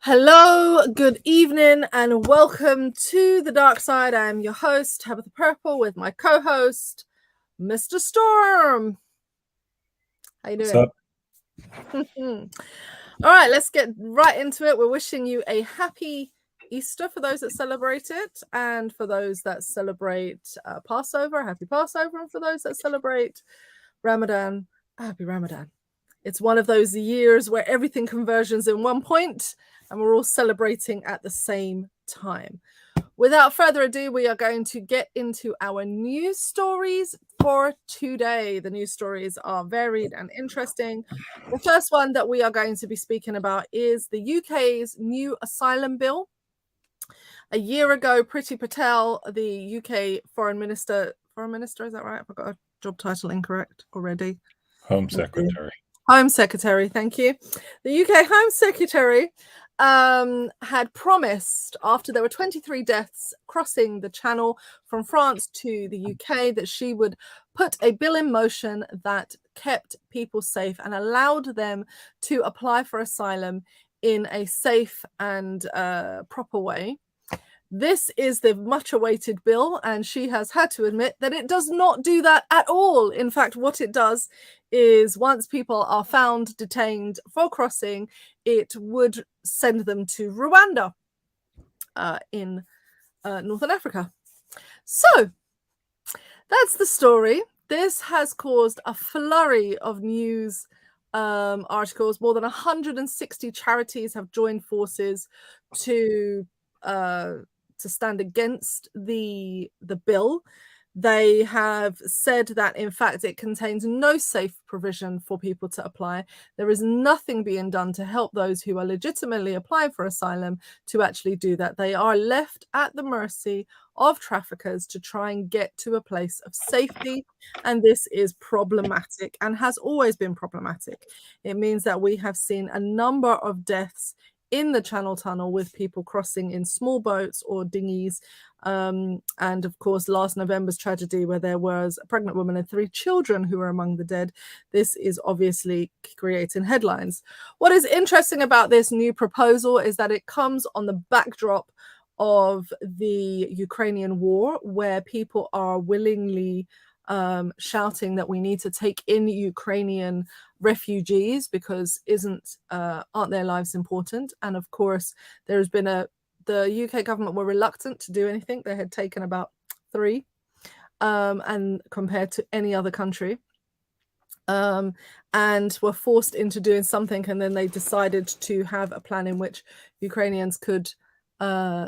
Hello, good evening, and welcome to the Dark Side. I'm your host, Tabitha Purple, with my co-host, Mr. Storm. How you doing? All right, let's get right into it. We're wishing you a happy Easter for those that celebrate it, and for those that celebrate Passover, happy Passover, and for those that celebrate Ramadan, happy Ramadan. It's one of those years where everything converges in one point and we're all celebrating at the same time. Without further ado, we are going to get into our news stories for today. The news stories are varied and interesting. The first one that we are going to be speaking about is the UK's new asylum bill. A year ago, Priti Patel, the UK foreign minister, is that right? I got a job title incorrect already. Home Secretary. Home Secretary, thank you. The UK Home Secretary had promised, after there were 23 deaths crossing the Channel from France to the UK, that she would put a bill in motion that kept people safe and allowed them to apply for asylum in a safe and proper way. This is the much awaited bill, and she has had to admit that it does not do that at all. In fact, what it does is, once people are found detained for crossing, it would send them to Rwanda in Northern Africa. So that's the story. This has caused a flurry of news articles. More than 160 charities have joined forces to stand against the bill. They have said that, in fact, it contains no safe provision for people to apply. There is nothing being done to help those who are legitimately applying for asylum to actually do that. They are left at the mercy of traffickers to try and get to a place of safety. And this is problematic and has always been problematic. It means that we have seen a number of deaths in the Channel Tunnel with people crossing in small boats or dinghies. And of course, last November's tragedy where there was a pregnant woman and 3 children who were among the dead. This is obviously creating headlines. What is interesting about this new proposal is that it comes on the backdrop of the Ukrainian war, where people are willingly shouting that we need to take in Ukrainian refugees because aren't their lives important? And of course, there has been the UK government were reluctant to do anything. They had taken about 3, and compared to any other country, and were forced into doing something. And then they decided to have a plan in which Ukrainians could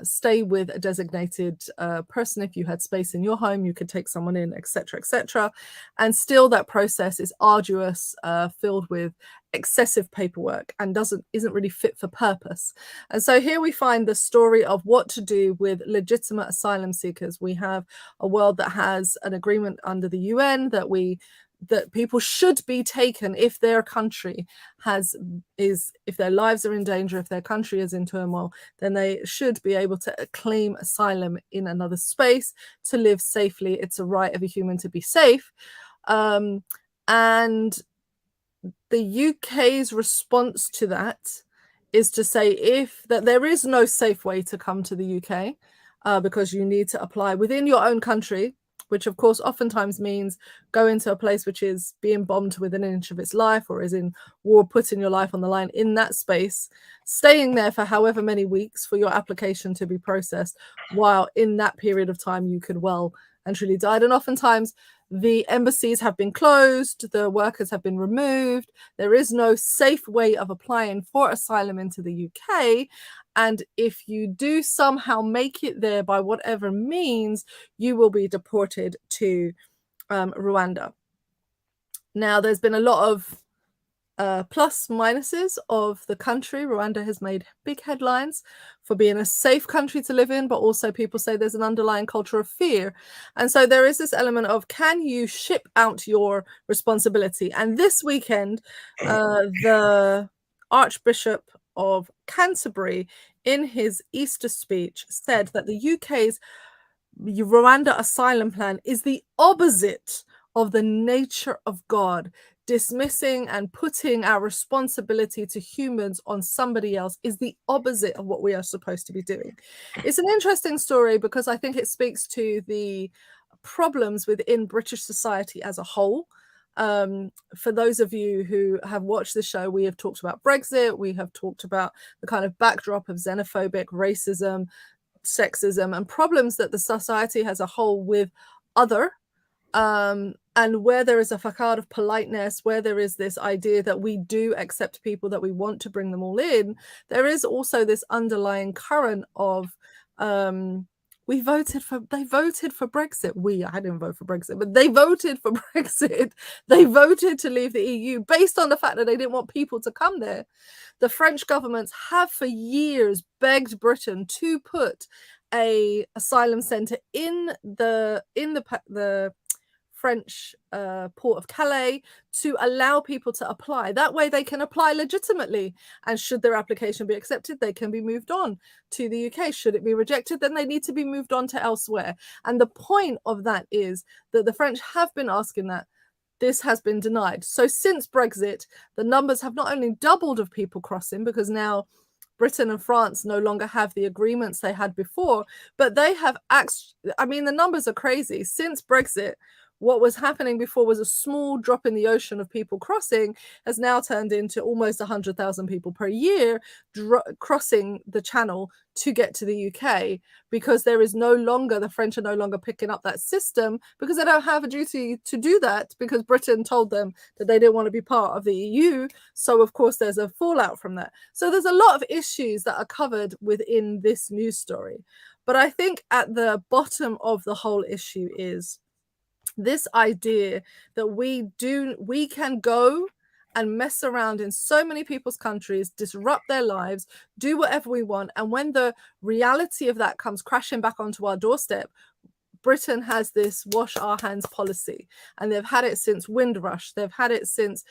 stay with a designated person. If you had space in your home, you could take someone in, etc., etc. And still, that process is arduous, filled with excessive paperwork, and isn't really fit for purpose. And so here we find the story of what to do with legitimate asylum seekers. We have a world that has an agreement under the UN that people should be taken if their country if their lives are in danger, if their country is in turmoil, then they should be able to claim asylum in another space to live safely. It's a right of a human to be safe. And the UK's response to that is to say that there is no safe way to come to the UK, because you need to apply within your own country, which of course oftentimes means go into a place which is being bombed within an inch of its life, or is in war, putting your life on the line in that space, staying there for however many weeks for your application to be processed, while in that period of time you could well and truly die. And oftentimes the embassies have been closed, the workers have been removed, there is no safe way of applying for asylum into the UK. And if you do somehow make it there by whatever means, you will be deported to Rwanda. Now, there's been a lot of plus minuses of the country. Rwanda has made big headlines for being a safe country to live in, but also people say there's an underlying culture of fear. And so there is this element of, can you ship out your responsibility? And this weekend, the Archbishop of Canterbury, in his Easter speech, said that the UK's Rwanda asylum plan is the opposite of the nature of God, dismissing and putting our responsibility to humans on somebody else is the opposite of what we are supposed to be doing. It's an interesting story because I think it speaks to the problems within British society as a whole. For those of you who have watched the show, we have talked about Brexit, we have talked about the kind of backdrop of xenophobic racism, sexism, and problems that the society as a whole with other, and where there is a facade of politeness, where there is this idea that we do accept people, that we want to bring them all in, there is also this underlying current of they voted for Brexit. I didn't vote for Brexit, but they voted for Brexit. They voted to leave the EU based on the fact that they didn't want people to come there. The French governments have for years begged Britain to put a asylum center in the French port of Calais to allow people to apply. That way they can apply legitimately. And should their application be accepted, they can be moved on to the UK. Should it be rejected, then they need to be moved on to elsewhere. And the point of that is that the French have been asking that. This has been denied. So since Brexit, the numbers have not only doubled of people crossing, because now Britain and France no longer have the agreements they had before, but they have the numbers are crazy. Since Brexit, what was happening before was a small drop in the ocean of people crossing has now turned into almost 100,000 people per year crossing the channel to get to the UK, because the French are no longer picking up that system because they don't have a duty to do that, because Britain told them that they didn't want to be part of the EU. So of course there's a fallout from that. So there's a lot of issues that are covered within this news story. But I think at the bottom of the whole issue is this idea that we can go and mess around in so many people's countries, disrupt their lives, do whatever we want. And when the reality of that comes crashing back onto our doorstep, Britain has this wash our hands policy, and they've had it since Windrush. They've had it since,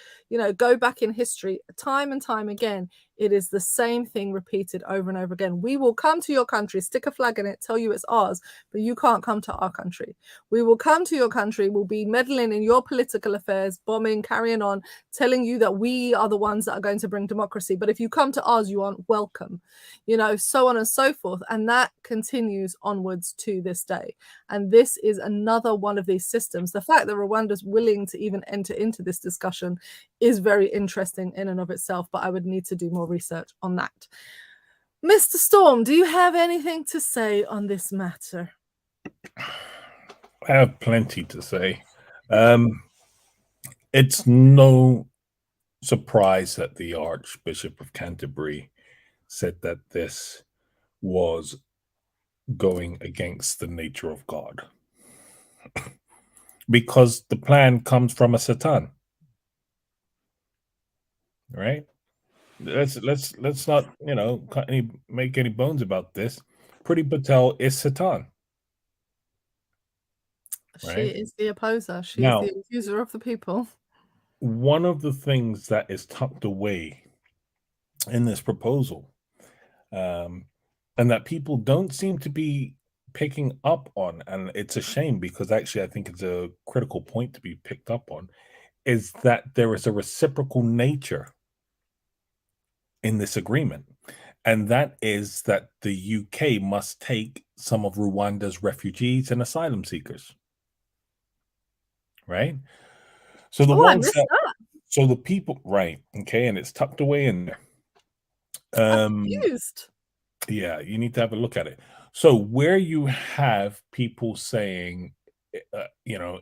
go back in history, time and time again. It is the same thing repeated over and over again. We will come to your country, stick a flag in it, tell you it's ours, but you can't come to our country. We will come to your country, we'll be meddling in your political affairs, bombing, carrying on, telling you that we are the ones that are going to bring democracy. But if you come to ours, you aren't welcome, so on and so forth. And that continues onwards to this day. And this is another one of these systems. The fact that Rwanda's willing to even enter into this discussion is very interesting in and of itself, but I would need to do more research on that. Mr. Storm, do you have anything to say on this matter? I have plenty to say. It's no surprise that the Archbishop of Canterbury said that this was going against the nature of God, because the plan comes from a Satan, right? Let's not make any bones about this. Priti Patel is Satan. Right? She is the opposer. She is the accuser of the people. One of the things that is tucked away in this proposal, and that people don't seem to be picking up on, and it's a shame because actually I think it's a critical point to be picked up on, is that there is a reciprocal nature in this agreement. And that is that the UK must take some of Rwanda's refugees and asylum seekers. Right? So the ones so the people, right, okay, and it's tucked away in there. I'm confused. Yeah, you need to have a look at it. So where you have people saying,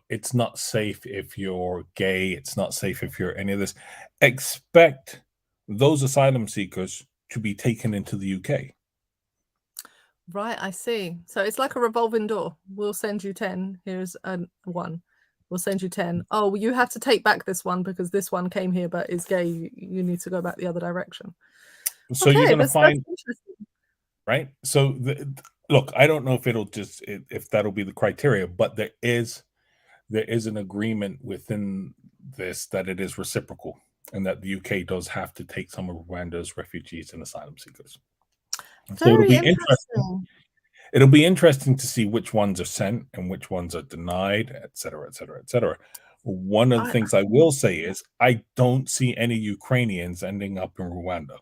it's not safe if you're gay, it's not safe if you're any of this, expect those asylum seekers to be taken into the UK. Right, I see. So it's like a revolving door. We'll send you 10. Here's one. We'll send you 10. Oh, well, you have to take back this one because this one came here but is gay. You need to go back the other direction. So you're going to find, right? So look, I don't know if if that'll be the criteria, but there is an agreement within this that it is reciprocal, and that the UK does have to take some of Rwanda's refugees and asylum seekers. So it'll be interesting. It'll be interesting to see which ones are sent and which ones are denied, et cetera, et cetera, et cetera. One of the things I will say is I don't see any Ukrainians ending up in Rwanda.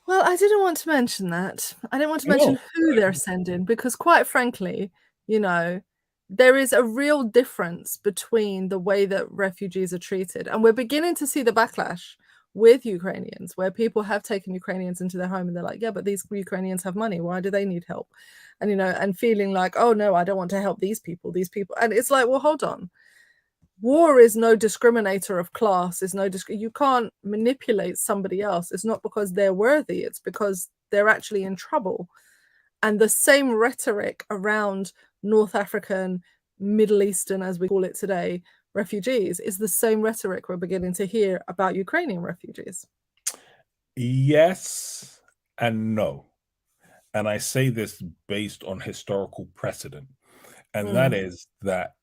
Well, I didn't want to mention that. I didn't want to No, mention who they're sending because, quite frankly, you know, there is a real difference between the way that refugees are treated. And we're beginning to see the backlash with Ukrainians, where people have taken Ukrainians into their home and they're like, yeah, but these Ukrainians have money. Why do they need help? And, and feeling like, oh, no, I don't want to help these people. And it's like, well, hold on. War is no discriminator of class. Is no you can't manipulate somebody else. It's not because they're worthy. It's because they're actually in trouble. And the same rhetoric around North African, Middle Eastern, as we call it today, refugees is the same rhetoric we're beginning to hear about Ukrainian refugees. yes and no. And I say this based on historical precedent. And that is that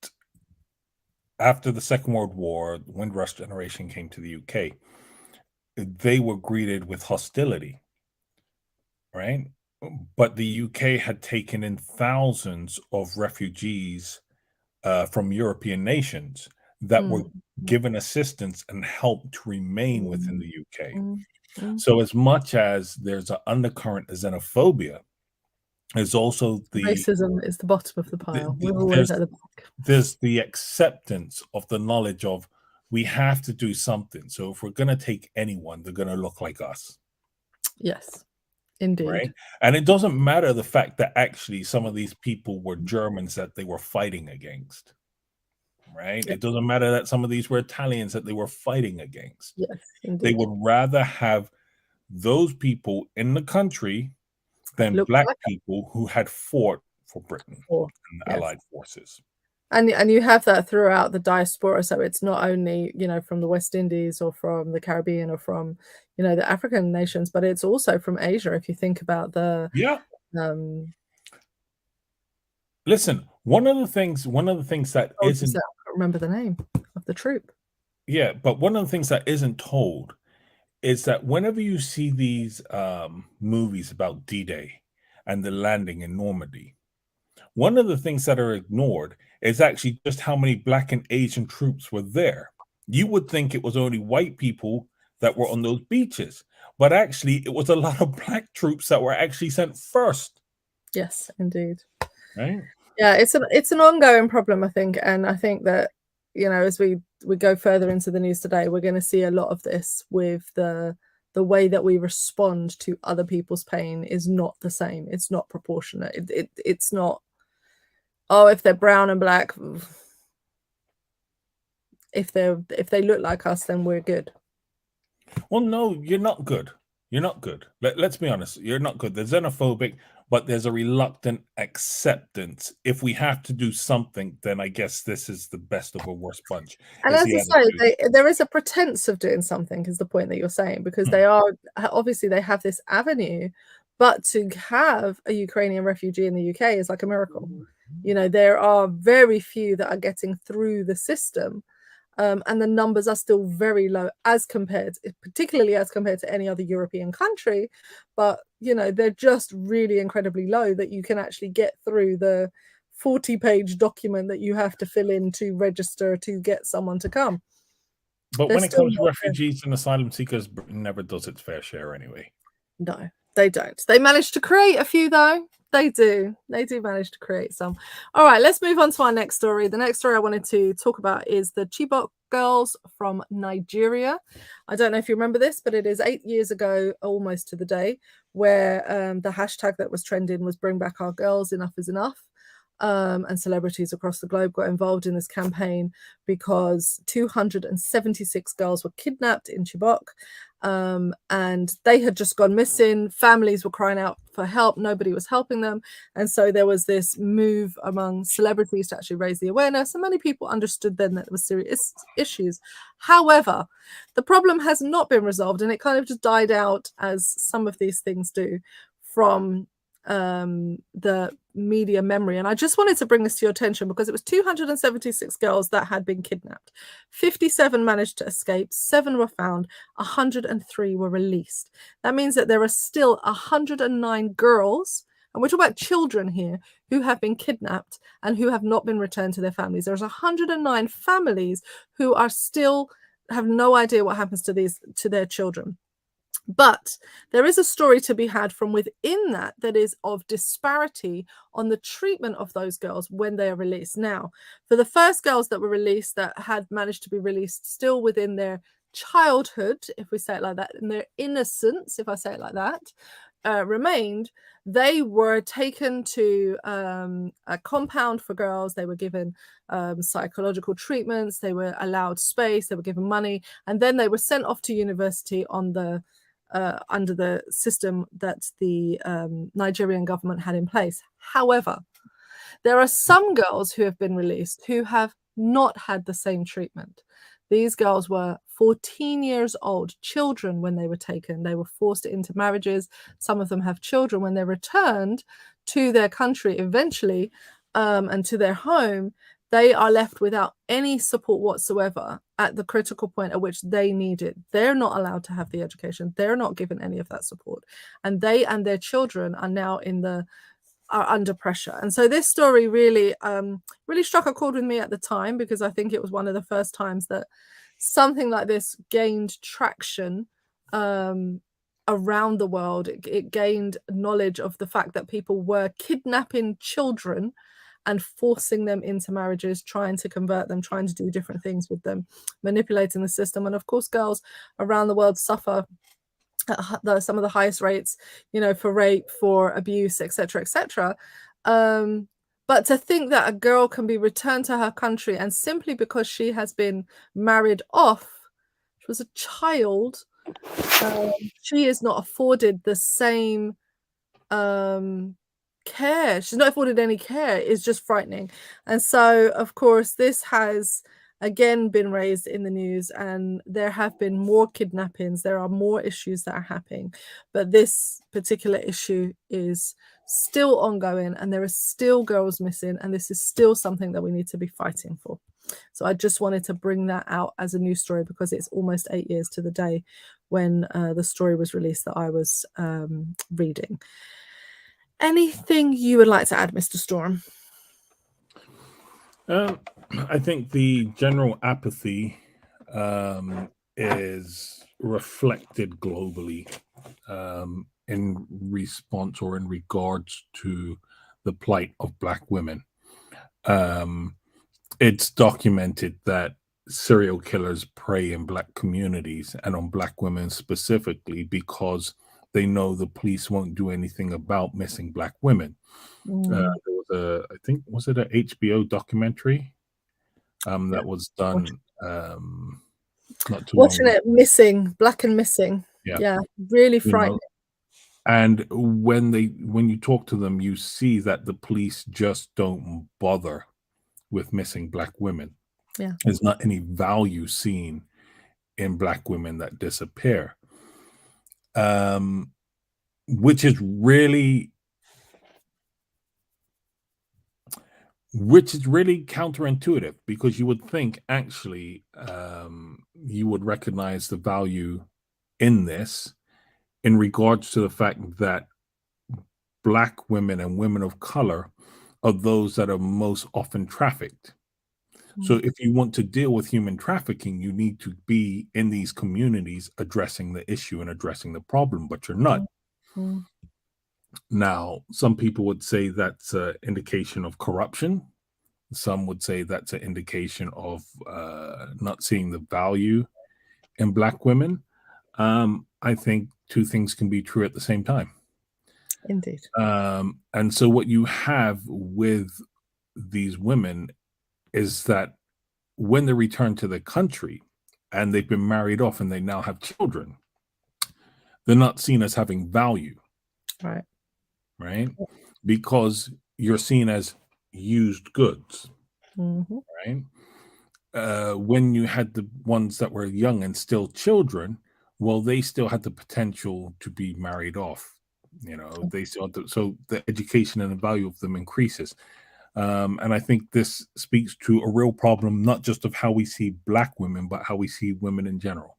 after the Second World War, the Windrush generation came to the UK, they were greeted with hostility, right? But the UK had taken in thousands of refugees from European nations that were given assistance and help to remain within the UK. So as much as there's an undercurrent of xenophobia, there's also racism is the bottom of the pile. We're always at the back. There's the acceptance of the knowledge of we have to do something. So if we're going to take anyone, they're going to look like us. Yes, indeed. Right? And it doesn't matter the fact that actually some of these people were Germans that they were fighting against. Right? It doesn't matter that some of these were Italians that they were fighting against. Yes, indeed. They would rather have those people in the country than black people who had fought for Britain and the Allied forces. And you have that throughout the diaspora. So it's not only, from the West Indies or from the Caribbean or from, the African nations, but it's also from Asia. If you think about the listen, one of the things that isn't, I can't remember the name of the troop. Yeah, but one of the things that isn't told is that whenever you see these movies about D-Day and the landing in Normandy, one of the things that are ignored is actually just how many Black and Asian troops were there. You would think it was only white people that were on those beaches, but actually it was a lot of Black troops that were actually sent first. Yes, indeed. Right? Yeah, it's an ongoing problem, I think, and I think that as we go further into the news today, we're going to see a lot of this with the way that we respond to other people's pain is not the same. It's not proportionate. It's not, oh, if they're brown and black, if they look like us, then we're good. Well, no, you're not good. You're not good. Let's be honest. You're not good. They're xenophobic, but there's a reluctant acceptance. If we have to do something, then I guess this is the best of a worst bunch. And as I say, there is a pretense of doing something, is the point that you're saying, because they are obviously they have this avenue, but to have a Ukrainian refugee in the UK is like a miracle. There are very few that are getting through the system. And the numbers are still very low particularly as compared to any other European country. But, they're just really incredibly low that you can actually get through the 40-page document that you have to fill in to register to get someone to come. But when it comes to refugees and asylum seekers, Britain never does its fair share anyway. No, they don't. They managed to create a few, though. They do manage to create some. All right, let's move on to our next story. The next story I wanted to talk about is the Chibok girls from Nigeria. I don't know if you remember this, but it is 8 years ago, almost to the day, where the hashtag that was trending was "Bring Back Our Girls, Enough is Enough." And celebrities across the globe got involved in this campaign because 276 girls were kidnapped in Chibok. And they had just gone missing. Families were crying out for help. Nobody was helping them. And so there was this move among celebrities to actually raise the awareness. And many people understood then that there were serious issues. However, the problem has not been resolved, and it kind of just died out, as some of these things do, from the media memory. And I just wanted to bring this to your attention because it was 276 girls that had been kidnapped. 57 managed to escape, 7 were found, 103 were released. That means that there are still 109 girls, and we're talking about children here, who have been kidnapped and who have not been returned to their families. There's 109 families who are still have no idea what happens to their children. But there is a story to be had from within that is of disparity on the treatment of those girls when they are released. Now, for the first girls that were released, that had managed to be released still within their childhood, if we say it like that, and their innocence, if I say it like that, remained, they were taken to a compound for girls. They were given psychological treatments. They were allowed space. They were given money, and then they were sent off to university on the under the system that the Nigerian government had in place. However, there are some girls who have been released who have not had the same treatment. These girls were 14 years old, children when they were taken. They were forced into marriages. Some of them have children. When they returned to their country eventually and to their home, they are left without any support whatsoever at the critical point at which they need it. They're not allowed to have the education. They're not given any of that support. And they and their children are now are under pressure. And so this story really struck a chord with me at the time, because I think it was one of the first times that something like this gained traction around the world. It gained knowledge of the fact that people were kidnapping children and forcing them into marriages, trying to convert them, trying to do different things with them, manipulating the system. And of course, girls around the world suffer at some of the highest rates, for rape, for abuse, etc., etc. But to think that a girl can be returned to her country, and simply because she has been married off, she was a child, she is not afforded the same care. She's not afforded any care. It's just frightening. And so, of course, this has again been raised in the news, and there have been more kidnappings. There are more issues that are happening, but this particular issue is still ongoing, and there are still girls missing, and this is still something that we need to be fighting for. So I just wanted to bring that out as a news story, because it's almost 8 years to the day when the story was released that I was reading. Anything you would like to add, Mr. Storm? I think the general apathy is reflected globally in response or in regards to the plight of Black women. It's documented that serial killers prey in Black communities and on Black women specifically, because they know the police won't do anything about missing Black women. There was I think, was it an HBO documentary that was done not too long Watching ago. it, Missing, Black and Missing. Yeah, really frightening. And when you talk to them, you see that the police just don't bother with missing Black women. Yeah. There's not any value seen in Black women that disappear. Which is really counterintuitive, because you would think actually you would recognize the value in this in regards to the fact that Black women and women of color are those that are most often trafficked. So if you want to deal with human trafficking, you need to be in these communities addressing the issue and addressing the problem, but you're not. Now, some people would say that's an indication of corruption. Some would say that's an indication of not seeing the value in Black women. I think two things can be true at the same time. Indeed. And so what you have with these women is that when they return to the country and they've been married off and they now have children, they're not seen as having value. Right? Because you're seen as used goods. Right? When you had the ones that were young and still children, well, they still had the potential to be married off. They still had so the education and the value of them increases. And I think this speaks to a real problem, not just of how we see Black women, but how we see women in general.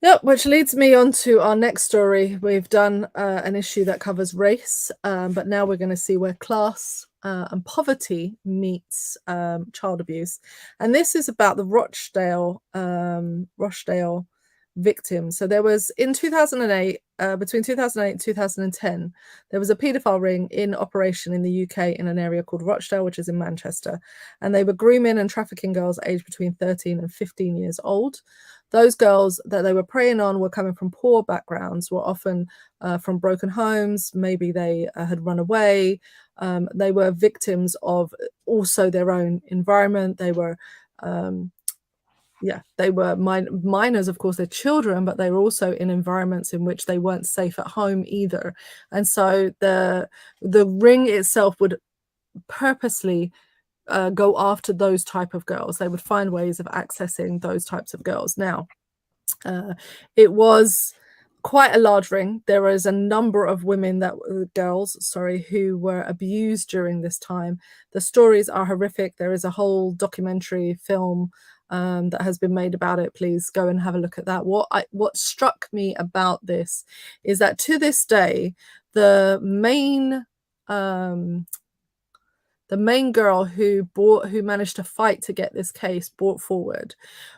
Yep, which leads me on to our next story. We've done an issue that covers race, but now we're going to see where class and poverty meets child abuse. And this is about the Rochdale victims. So there was in 2008, between 2008 and 2010, there was a paedophile ring in operation in the UK in an area called Rochdale, which is in Manchester. And they were grooming and trafficking girls aged between 13 and 15 years old. Those girls that they were preying on were coming from poor backgrounds, were often from broken homes. Maybe they had run away. They were victims of also their own environment. They were, they were minors, of course, they're children, but they were also in environments in which they weren't safe at home either. And so the ring itself would purposely go after those type of girls. They would find ways of accessing those types of girls. Now, it was quite a large ring. There is a number of girls, who were abused during this time. The stories are horrific. There is a whole documentary film that has been made about it. Please go and have a look at that. What struck me about this is that to this day, the main girl who managed to fight to get this case brought forward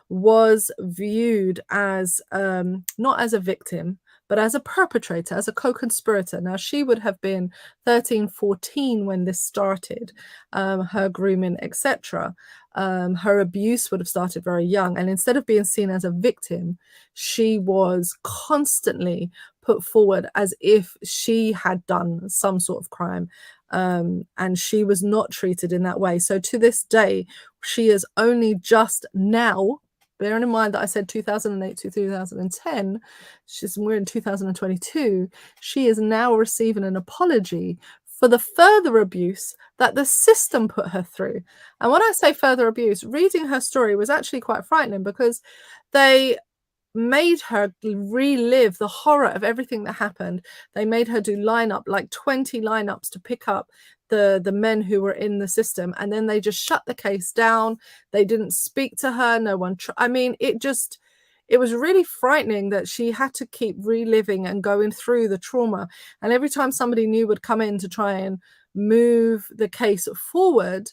was viewed as not as a victim, but as a perpetrator, as a co-conspirator. Now, she would have been 13, 14 when this started, her grooming, etc. Her abuse would have started very young. And instead of being seen as a victim, she was constantly put forward as if she had done some sort of crime. And she was not treated in that way. So to this day, she is only just now, bearing in mind that I said 2008 to 2010, we're in 2022, she is now receiving an apology for the further abuse that the system put her through. And when I say further abuse, reading her story was actually quite frightening, because they made her relive the horror of everything that happened. They made her do like 20 lineups to pick up the men who were in the system, and then they just shut the case down. They didn't speak to her. No one it was really frightening that she had to keep reliving and going through the trauma. And every time somebody new would come in to try and move the case forward,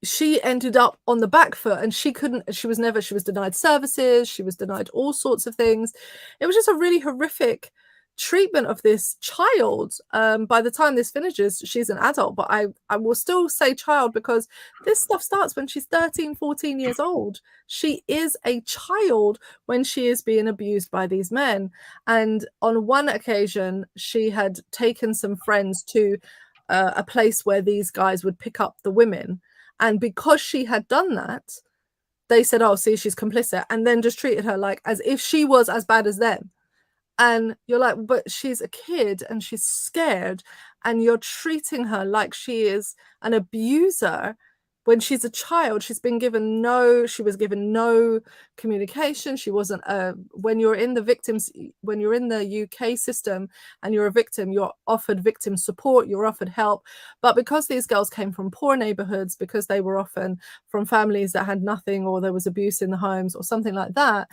she ended up on the back foot, and she was denied services. She was denied all sorts of things. It was just a really horrific treatment of this child. By the time this finishes, she's an adult, but I will still say child, because this stuff starts when she's 13, 14 years old. She is a child when she is being abused by these men. And on one occasion, she had taken some friends to a place where these guys would pick up the women. And because she had done that, they said, oh, see, she's complicit, and then just treated her like as if she was as bad as them. And you're like, but she's a kid and she's scared, and you're treating her like she is an abuser when she's a child. She was given no communication. She wasn't when you're in the UK system and you're a victim, you're offered victim support, you're offered help. But because these girls came from poor neighborhoods, because they were often from families that had nothing, or there was abuse in the homes or something like that,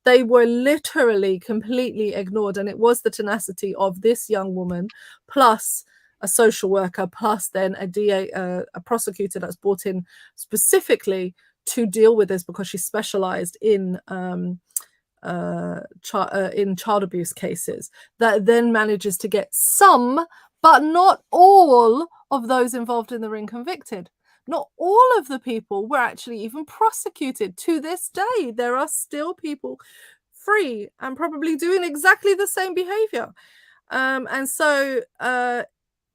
they were literally completely ignored. And it was the tenacity of this young woman, plus a social worker, plus then a DA, a prosecutor that's brought in specifically to deal with this, because she specialized in child abuse cases, that then manages to get some, but not all, of those involved in the ring convicted. Not all of the people were actually even prosecuted. To this day, there are still people free and probably doing exactly the same behavior. And so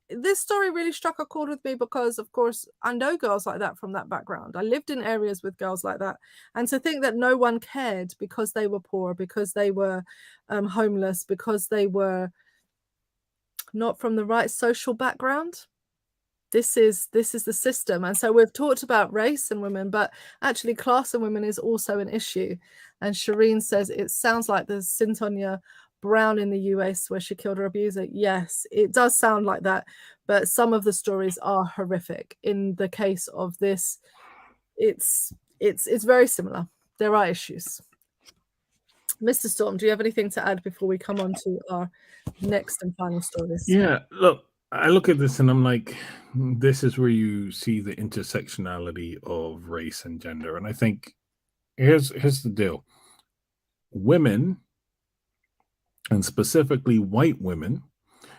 this story really struck a chord with me, because, of course, I know girls like that from that background. I lived in areas with girls like that. And to think that no one cared because they were poor, because they were homeless, because they were not from the right social background. This is the system. And so we've talked about race and women, but actually class and women is also an issue. And Shireen says, it sounds like the Syntonia Brown in the US where she killed her abuser. Yes, it does sound like that. But some of the stories are horrific. In the case of this, it's very similar. there are issues. Mr. Storm, do you have anything to add before we come on to our next and final stories? Yeah, look, I look at this and I'm like, this is where you see the intersectionality of race and gender. And I think here's the deal. Women, and specifically white women,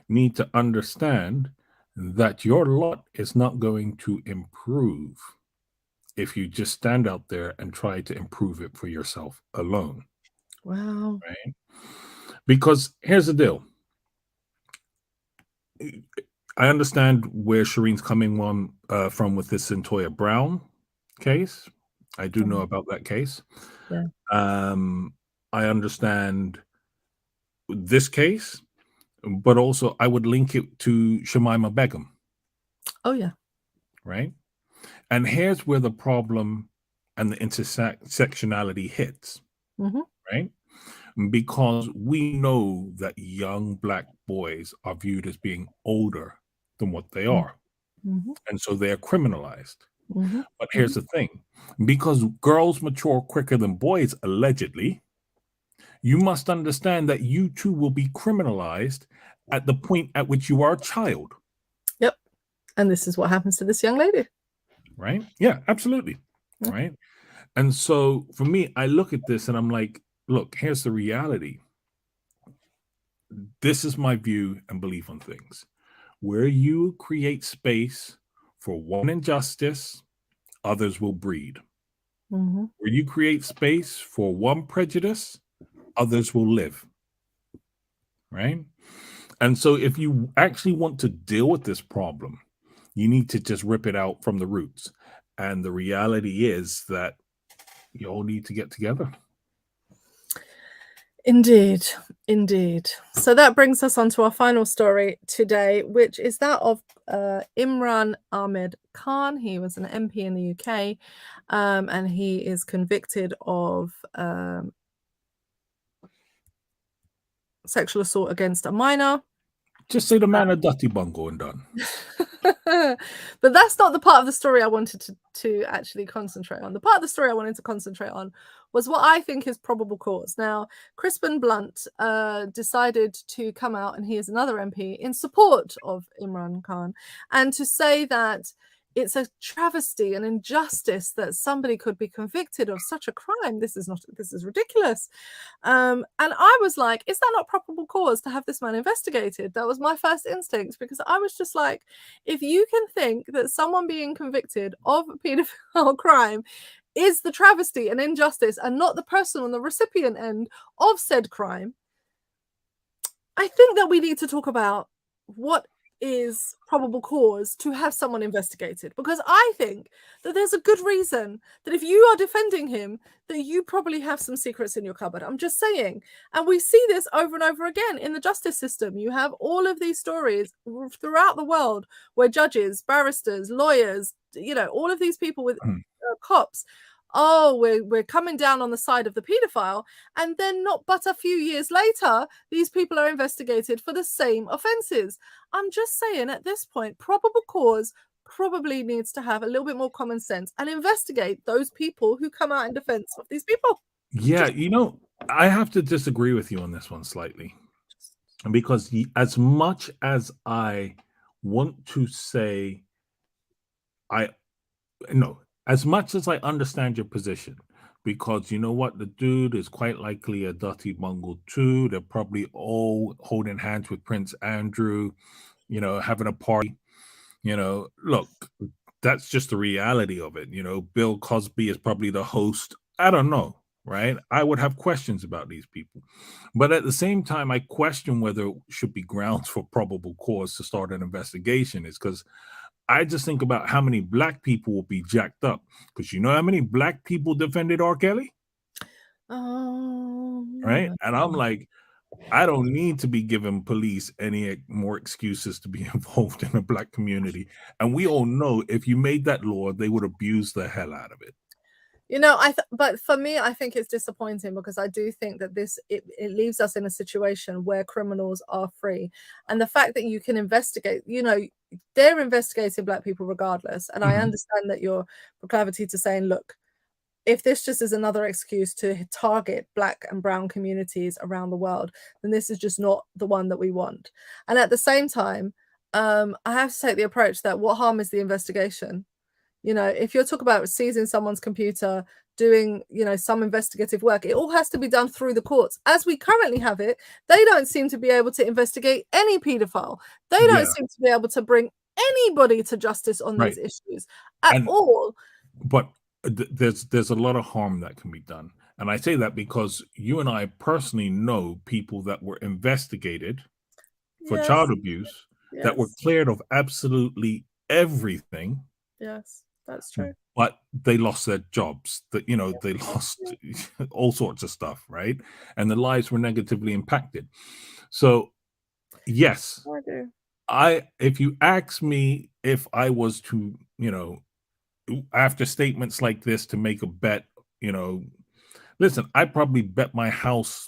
need to understand that your lot is not going to improve if you just stand out there and try to improve it for yourself alone. Wow. Right? Because here's the deal. I understand where Shireen's coming from with this Centoya Brown case. I do know about that case. Yeah. I understand this case, but also I would link it to Shamima Begum. Oh, yeah. Right? And here's where the problem and the intersectionality hits. Right? Because we know that young Black boys are viewed as being older than what they are. And so they are criminalized. But here's the thing. Because girls mature quicker than boys, allegedly, you must understand that you too will be criminalized at the point at which you are a child. Yep. And this is what happens to this young lady. Right? Yeah, absolutely. Right? And so for me, I look at this and I'm like, look, here's the reality. This is my view and belief on things. Where you create space for one injustice, others will breed. Where you create space for one prejudice, others will live. Right? And so if you actually want to deal with this problem, you need to just rip it out from the roots. And the reality is that you all need to get together. Indeed, indeed. So that brings us on to our final story today, which is that of Imran Ahmed Khan. He was an MP in the UK, and he is convicted of sexual assault against a minor. Just say the man a dirty bungo and done. But that's not the part of the story I wanted to actually concentrate on. The part of the story I wanted to concentrate on was what I think is probable cause. Now, Crispin Blunt decided to come out, and he is another MP, in support of Imran Khan, and to say that it's a travesty, an injustice that somebody could be convicted of such a crime. This is ridiculous. And I was like, is that not probable cause to have this man investigated? That was my first instinct, because I was just like, if you can think that someone being convicted of a paedophile crime is the travesty and injustice and not the person on the recipient end of said crime, I think that we need to talk about what is probable cause to have someone investigated, because I think that there's a good reason that if you are defending him, that you probably have some secrets in your cupboard. I'm just saying. And we see this over and over again in the justice system. You have all of these stories throughout the world where judges, barristers, lawyers, all of these people with cops, we're coming down on the side of the paedophile, and then not but a few years later, these people are investigated for the same offences. I'm just saying, at this point, probable cause probably needs to have a little bit more common sense and investigate those people who come out in defence of these people. Yeah, I have to disagree with you on this one slightly, because as much as I want to say, as much as I understand your position, because you know what, the dude is quite likely a dirty bungle too. They're probably all holding hands with Prince Andrew, having a party. Look, that's just the reality of it. Bill Cosby is probably the host. I don't know, right? I would have questions about these people. But at the same time, I question whether it should be grounds for probable cause to start an investigation, is because I just think about how many Black people will be jacked up. Because you know how many Black people defended R. Kelly? Oh, right? And I'm like, I don't need to be giving police any more excuses to be involved in the Black community. And we all know if you made that law, they would abuse the hell out of it. But for me, I think it's disappointing, because I do think that it leaves us in a situation where criminals are free. And the fact that you can investigate, they're investigating Black people regardless. And I understand that your proclivity to saying, look, if this just is another excuse to target Black and brown communities around the world, then this is just not the one that we want. And at the same time, I have to take the approach that what harm is the investigation? You know, if you're talking about seizing someone's computer, doing, you know, some investigative work, it all has to be done through the courts. As we currently have it, they don't seem to be able to investigate any paedophile. They don't seem to be able to bring anybody to justice on these issues at all. But there's a lot of harm that can be done. And I say that because you and I personally know people that were investigated for child abuse, that were cleared of absolutely everything. Yes, that's true. But they lost their jobs, that, you know, they lost all sorts of stuff, right? And their lives were negatively impacted. So yes, if you ask me if I was to, you know, after statements like this, to make a bet, you know, listen, I probably bet my house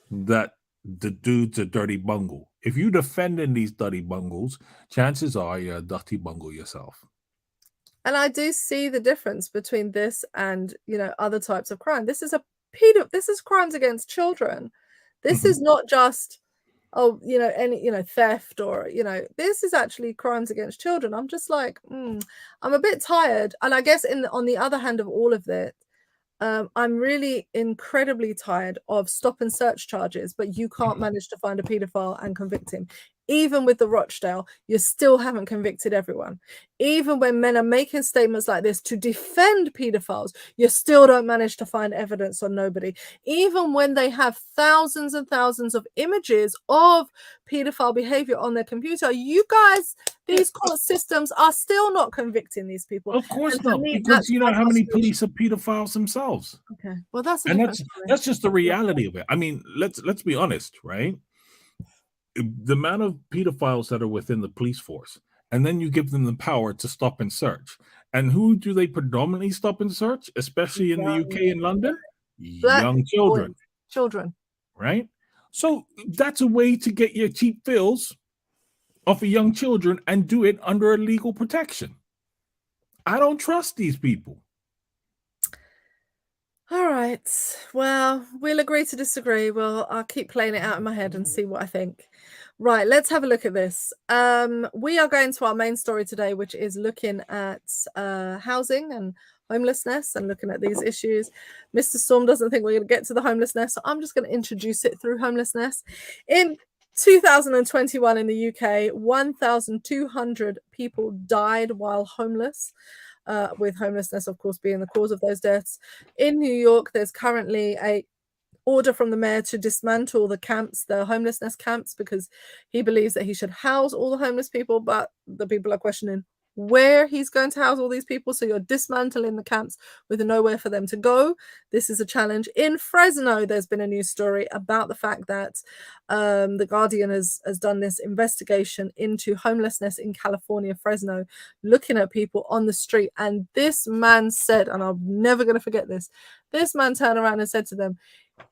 that the dude's a dirty bungle. If you defending these dirty bungles, chances are you're a dirty bungle yourself. And I do see the difference between this and, you know, other types of crime. This is this is crimes against children. This is not just, oh, you know, any, you know, theft, or, you know, this is actually crimes against children. I'm just like, I'm a bit tired. And I guess on the other hand of all of this, I'm really incredibly tired of stop and search charges, but you can't manage to find a paedophile and convict him. Even with the Rochdale, you still haven't convicted everyone. Even when men are making statements like this to defend paedophiles, you still don't manage to find evidence on nobody. Even when they have thousands and thousands of images of paedophile behavior on their computer, you guys, these court systems are still not convicting these people. Of course not, because you know how many police are pedophiles themselves. Okay, well, that's that's just the reality of it. I mean, let's be honest, right? The amount of pedophiles that are within the police force, and then you give them the power to stop and search. And who do they predominantly stop and search, especially in the UK and London? Young children. Children. Right? So that's a way to get your cheap fills off of young children and do it under a legal protection. I don't trust these people. All right. Well, we'll agree to disagree. Well, I'll keep playing it out in my head and see what I think. Right, let's have a look at this. We are going to our main story today, which is looking at housing and homelessness and looking at these issues. Mr. Storm doesn't think we're going to get to the homelessness, so I'm just going to introduce it through homelessness. In 2021 in the UK, 1,200 people died while homeless. With homelessness, of course, being the cause of those deaths. In New York, there's currently a order from the mayor to dismantle the camps, the homelessness camps, because he believes that he should house all the homeless people, but the people are questioning where he's going to house all these people. So you're dismantling the camps with nowhere for them to go. This is a challenge. In Fresno, there's been a news story about the fact that the Guardian has done this investigation into homelessness in California, Fresno, looking at people on the street. And this man said, and I'm never going to forget this, this man turned around and said to them,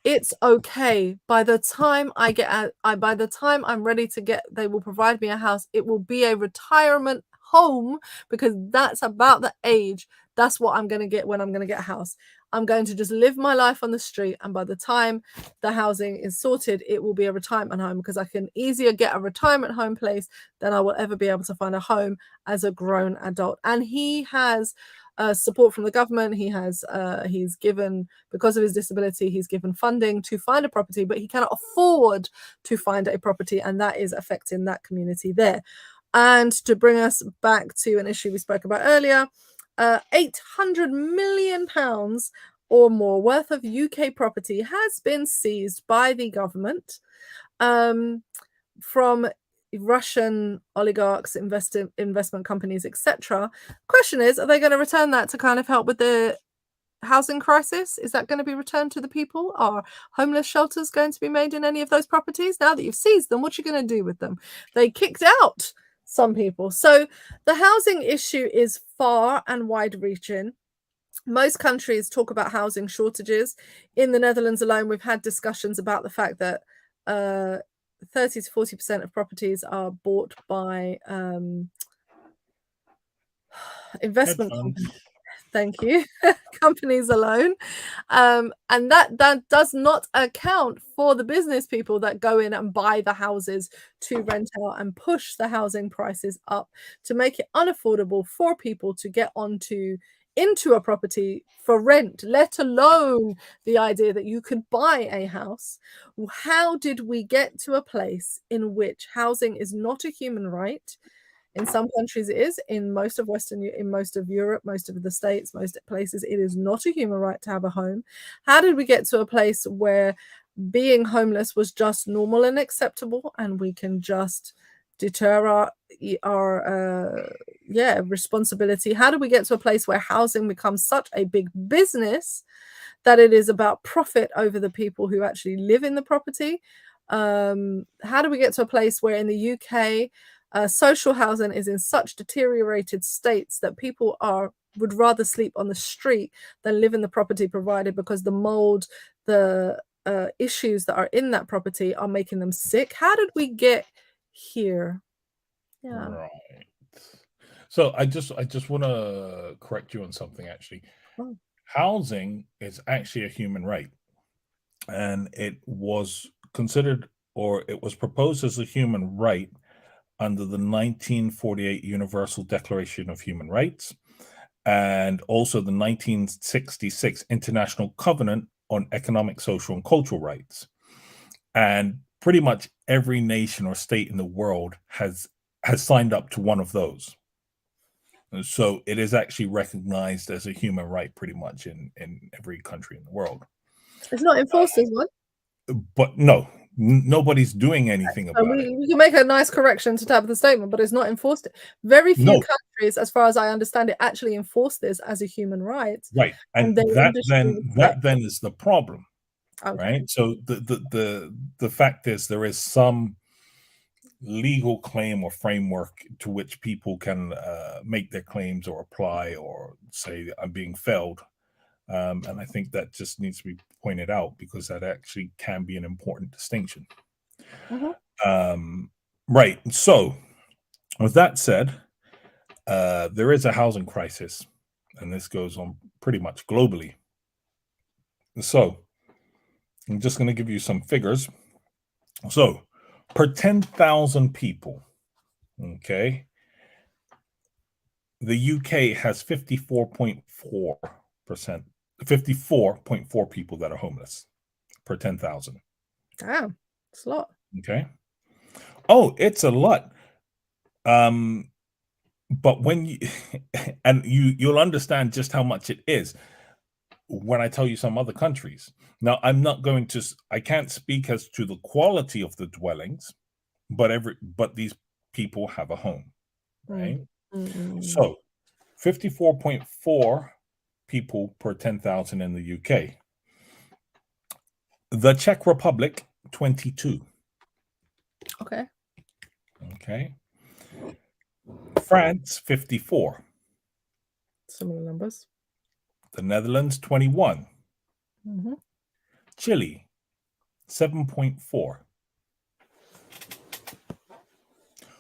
"It's okay. By the time I get out, by the time I'm ready to get, they will provide me a house. It will be a retirement home, because that's about the age. That's what I'm going to get when I'm going to get a house. I'm going to just live my life on the street. And by the time the housing is sorted, it will be a retirement home, because I can easier get a retirement home place than I will ever be able to find a home as a grown adult." And he has support from the government. He's given, because of his disability, he's given funding to find a property, but he cannot afford to find a property, and that is affecting that community there. And to bring us back to an issue we spoke about earlier, £800 million or more worth of UK property has been seized by the government from Russian oligarchs, investment companies, etc. Question is, are they going to return that to kind of help with the housing crisis? Is that going to be returned to the people? Are homeless shelters going to be made in any of those properties? Now that you've seized them, what are you going to do with them? They kicked out some people. So the housing issue is far and wide reaching. Most countries talk about housing shortages. In the Netherlands alone, we've had discussions about the fact that 30 to 40% of properties are bought by investment companies. Thank you. Companies alone. And that does not account for the business people that go in and buy the houses to rent out and push the housing prices up to make it unaffordable for people to get into a property for rent, let alone the idea that you could buy a house. How did we get to a place in which housing is not a human right? In some countries it is. In most of Europe, most of the states, most places, it is not a human right to have a home. How did we get to a place where being homeless was just normal and acceptable, and we can just deter our responsibility? How do we get to a place where housing becomes such a big business that it is about profit over the people who actually live in the property? How do we get to a place where in the UK social housing is in such deteriorated states that people would rather sleep on the street than live in the property provided, because the mold, the issues that are in that property are making them sick? How did we get here? Yeah. Right. So I just want to correct you on something, actually. Oh. Housing is actually a human right, and it was considered, or it was proposed as a human right under the 1948 Universal Declaration of Human Rights, and also the 1966 International Covenant on Economic, Social, and Cultural Rights. And pretty much every nation or state in the world has signed up to one of those. So it is actually recognized as a human right pretty much in every country in the world. It's not enforced as one. But no, nobody's doing anything So about it. we can make a nice correction to Tabitha's the statement, but it's not enforced. Very few No. countries, as far as I understand it, actually enforce this as a human right. Right. And that then is the problem. Okay. Right. So the fact is, there is some legal claim or framework to which people can make their claims or apply or say I'm being failed. And I think that just needs to be pointed out, because that actually can be an important distinction. Right. So with that said, there is a housing crisis, and this goes on pretty much globally. So I'm just going to give you some figures. So per 10,000 people, okay, the UK has 54.4%, 54.4 people that are homeless per 10,000. Damn, it's a lot. Okay. Oh, it's a lot. But when you and you'll understand just how much it is when I tell you some other countries. Now, I can't speak as to the quality of the dwellings, but these people have a home, right? So 54.4 people per 10,000 in the UK. The Czech Republic, 22. Okay. Okay. France, 54. Similar numbers. The Netherlands, 21. Chile, 7.4.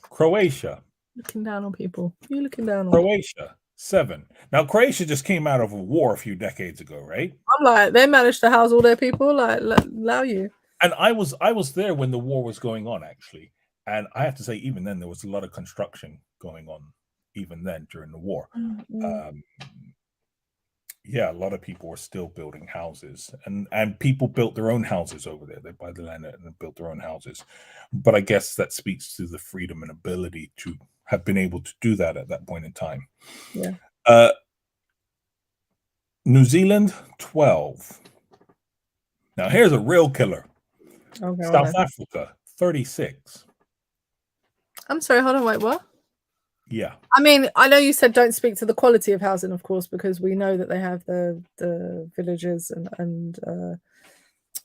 Croatia. Looking down on people. You're looking down on Croatia, 7. Now, Croatia just came out of a war a few decades ago, right? I'm like, they managed to house all their people, like, allow you. And I was there when the war was going on, actually. And I have to say, even then, there was a lot of construction going on, even then, during the war. Yeah, a lot of people were still building houses, and people built their own houses over there. They buy the land and built their own houses. But I guess that speaks to the freedom and ability to have been able to do that at that point in time. Yeah. New Zealand, 12. Now, here's a real killer. Okay, South Africa, 36. I'm sorry, hold on, wait, what? Yeah. I mean, I know you said don't speak to the quality of housing, of course, because we know that they have the villages and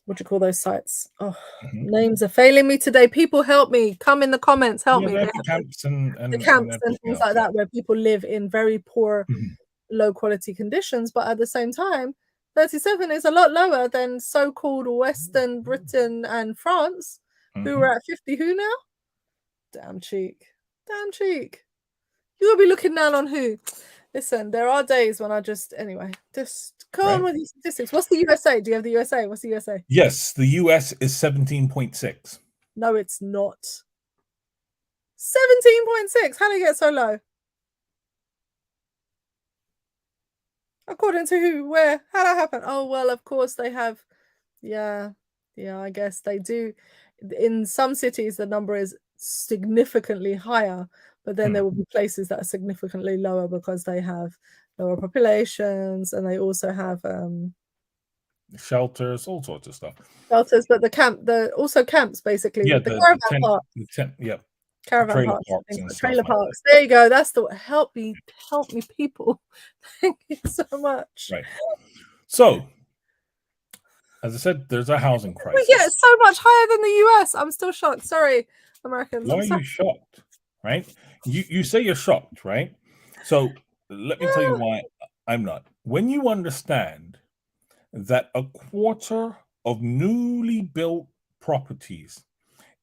what do you call those sites? Oh, names are failing me today. People help me. Come in the comments, help me. The camps and things like that, where people live in very poor, low quality conditions, but at the same time, 37 is a lot lower than so-called Western Britain and France, who are at 50. Who now? Damn cheek. Damn cheek. You will be looking down on who? Listen, there are days when I just go on right? with these statistics. What's the USA? Do you have the USA? What's the USA? Yes, the US is 17.6. No, it's not. 17.6. How do you get so low? According to who? Where? How that happen? Oh well, of course they have. Yeah, yeah. I guess they do. In some cities, the number is significantly higher, but then there will be places that are significantly lower because they have lower populations and they also have Shelters, all sorts of stuff. shelters. But the also camps basically, Yeah, the caravan park. yeah, Caravan trailer parks and parks things and like stuff trailer like parks. There you go. That's the help me, people. Thank you so much. that. Right. So, as I said, there's a housing We get crisis. so much higher than the US. I'm still shocked. Sorry, Americans. Why I'm are sorry. you shocked? Right? You say you're shocked, right? So let me tell you why I'm not. When you understand that a quarter of newly built properties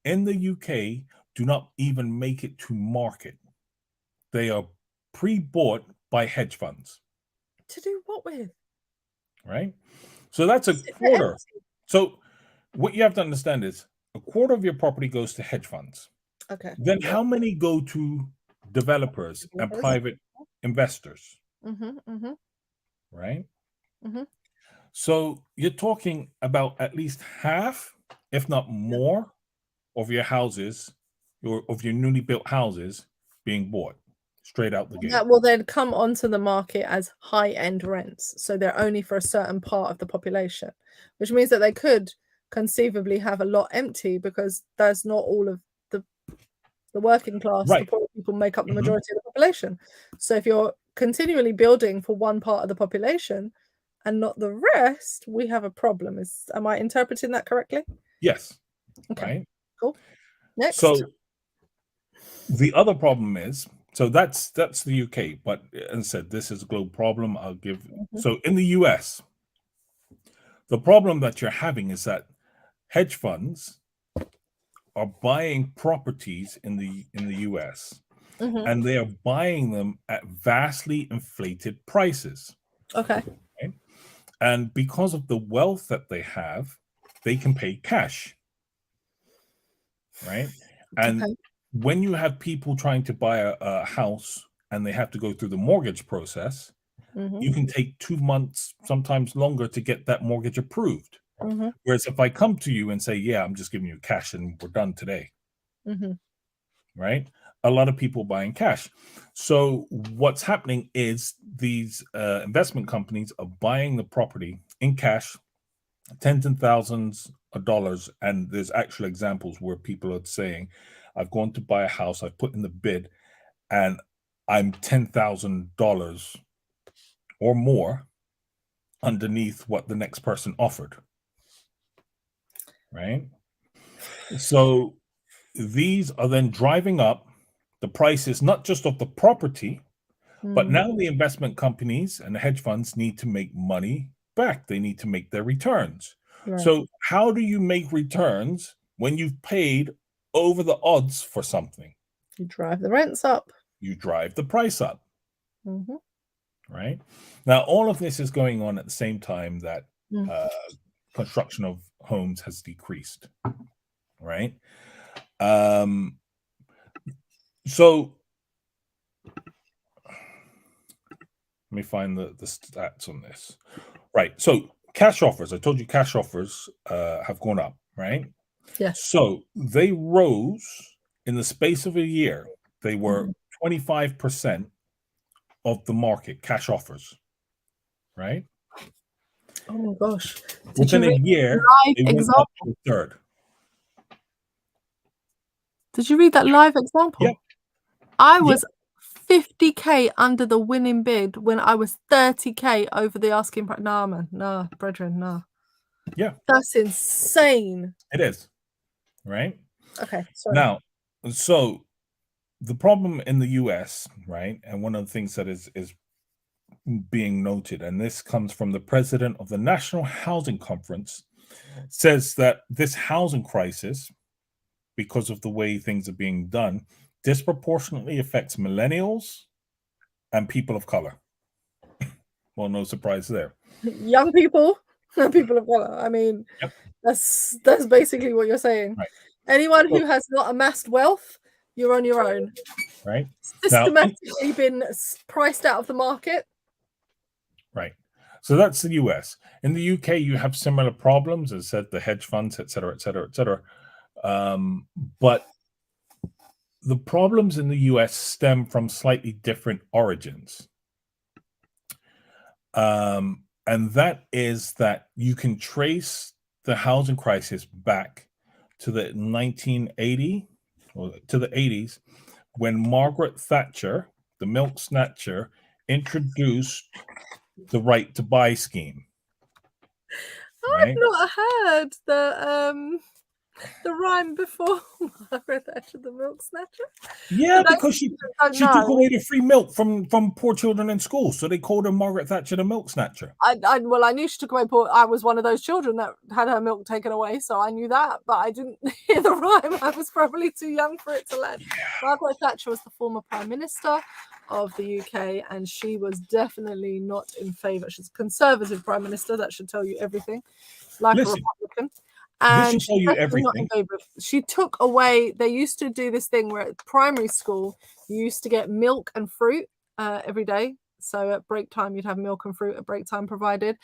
in the UK do not even make it to market, they are pre-bought by hedge funds, To do what with? right? So that's a Sit there quarter. empty. So what you have to understand is a quarter of your property goes to hedge funds. Okay. Then Yep. how many go to developers and private investors, Mhm. Mhm. right? Mhm. So you're talking about at least half, if not Yeah. more, of your houses, of your newly built houses being bought straight out the And gate. that will then come onto the market as high-end rents. So they're only for a certain part of the population, which means that they could conceivably have a lot empty because that's not all of the working class, the Right. poor people make up the Mhm. majority of the population. So if you're continually building for one part of the population and not the rest, we have a problem. Am I interpreting that correctly? Yes. Okay, Right. cool. Next. So the other problem is, so that's the UK, but as I said, this is a global problem. I'll give Mhm. so in the US, the problem that you're having is that hedge funds are buying properties in the US Mhm. and they are buying them at vastly inflated prices. Okay. Right? And because of the wealth that they can pay cash, right? And Okay. when you have people trying to buy a house and they have to go through the mortgage process, Mhm. you can take 2 months, sometimes longer, to get that mortgage approved. Mhm. Whereas if I come to you and say, yeah, I'm just giving you cash and we're done today, Mhm. right? A lot of people buying cash. So what's happening is these investment companies are buying the property in cash, tens and thousands of dollars. And there's actual examples where people are saying, I've gone to buy a house, I've put in the bid, and I'm $10,000 or more underneath what the next person offered, right? So these are then driving up the prices, not just of the property, but Mm. now the investment companies and the hedge funds need to make money back. They need to make their returns. Right. So, how do you make returns when you've paid over the odds for something? You drive the rents up. You drive the price up, Mhm. right? Now, all of this is going on at the same time that Mm. uh, construction of homes has decreased, right? Um, so, let me find the stats on this. Right. So cash offers, I told you cash offers have gone up, right? Yes. So they rose in the space of a year. They were Mhm. 25% of the market, cash offers, right? Oh my gosh. Did Within you a read the year, live it went up example? to a third. Did you read that live Yep. example? I Yep. was 50K under the winning bid when I was 30K over the asking price. Nah, man. Nah, brethren, nah. Yeah, That's insane. it is, right? Okay, sorry. Now, so the problem in the US, right? And one of the things that is being noted, and this comes from the president of the National Housing Conference, says that this housing crisis, because of the way things are being done, disproportionately affects millennials and people of color. Well, no surprise there. Young people and people of color. I mean, Yep. that's basically what you're saying. Right. Anyone So, who has not amassed wealth, you're on your own. right. Now, Systematically been priced out of the market. right. So that's the US. In the UK, you have similar problems, as I said, the hedge funds, et cetera, et cetera, et cetera. But the problems in the US stem from slightly different origins. And that is that you can trace the housing crisis back to the 1980 or to the 80s when Margaret Thatcher, the milk snatcher, introduced the right to buy scheme. I've Right? not heard the rhyme before. Margaret Thatcher, the milk snatcher. Yeah, For those because who don't she took know, away the free milk from poor children in school, so they called her Margaret Thatcher the milk snatcher. well, I knew she took away poor. I was one of those children that had her milk taken away, so I knew that, but I didn't hear the rhyme. I was probably too young for it to land. Margaret Thatcher was the former Prime Minister of the UK, and she was definitely not in favour. She's a Conservative Prime Minister. That should tell you everything. Like Listen, a Republican. this And should tell you everything. she took away. They used to do this thing where at primary school you used to get milk and fruit every day. So at break time you'd have milk and fruit at break time provided.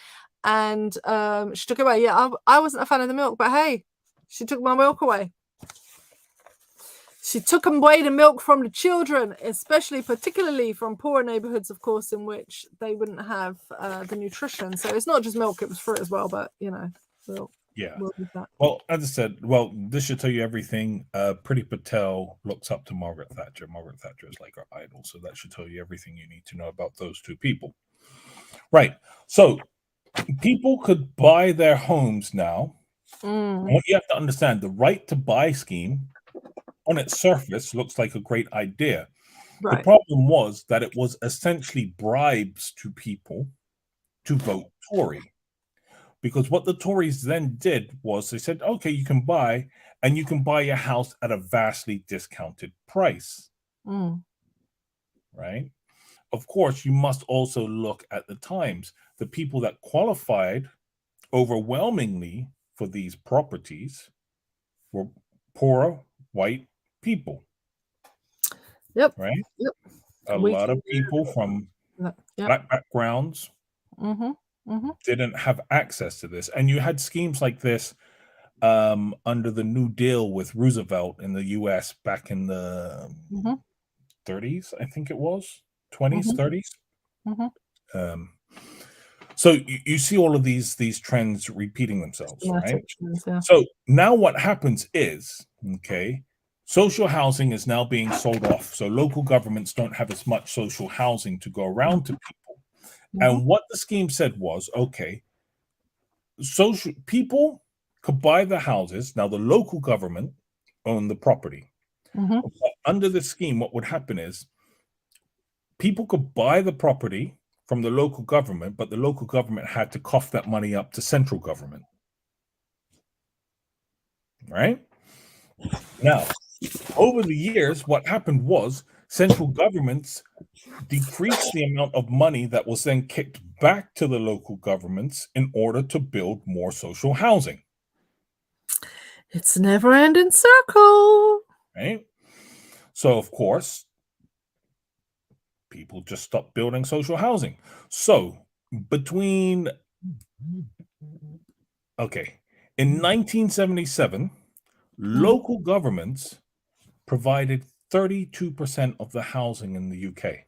And she took it away. Yeah, I wasn't a fan of the milk, but hey, she took my milk away. She took away the milk from the children, particularly from poorer neighborhoods, of course, in which they wouldn't have the nutrition. So it's not just milk; it was fruit as well. But milk. Yeah. We'll do that. Well, as I said, this should tell you everything. Priti Patel looks up to Margaret Thatcher. Margaret Thatcher is like her idol, so that should tell you everything you need to know about those two people. Right. So people could buy their homes now. What you have to understand, the right to buy scheme on its surface looks like a great idea. Right. The problem was that it was essentially bribes to people to vote Tory. Because what the Tories then did was they said, okay, you can buy, and you can buy your house at a vastly discounted price. Right? Of course, you must also look at the times. The people that qualified overwhelmingly for these properties were poorer white people. Yep. Right? Yep. A lot of people from black backgrounds didn't have access to this. And you had schemes like this under the New Deal with Roosevelt in the US back in the 30s, I think it was, 20s, 30s. So you see all of these trends repeating themselves, right? So now what happens is, okay, social housing is now being sold off. So local governments don't have as much social housing to go around to people. And what the scheme said was, okay, social people could buy the houses. Now the local government owned the property. But under the scheme, what would happen is people could buy the property from the local government, but the local government had to cough that money up to central government. Right? Now, over the years, what happened was central governments decreased the amount of money that was then kicked back to the local governments in order to build more social housing. It's a never-ending circle. Right? So, of course, people just stopped building social housing. So, in 1977, local governments provided 32% of the housing in the UK.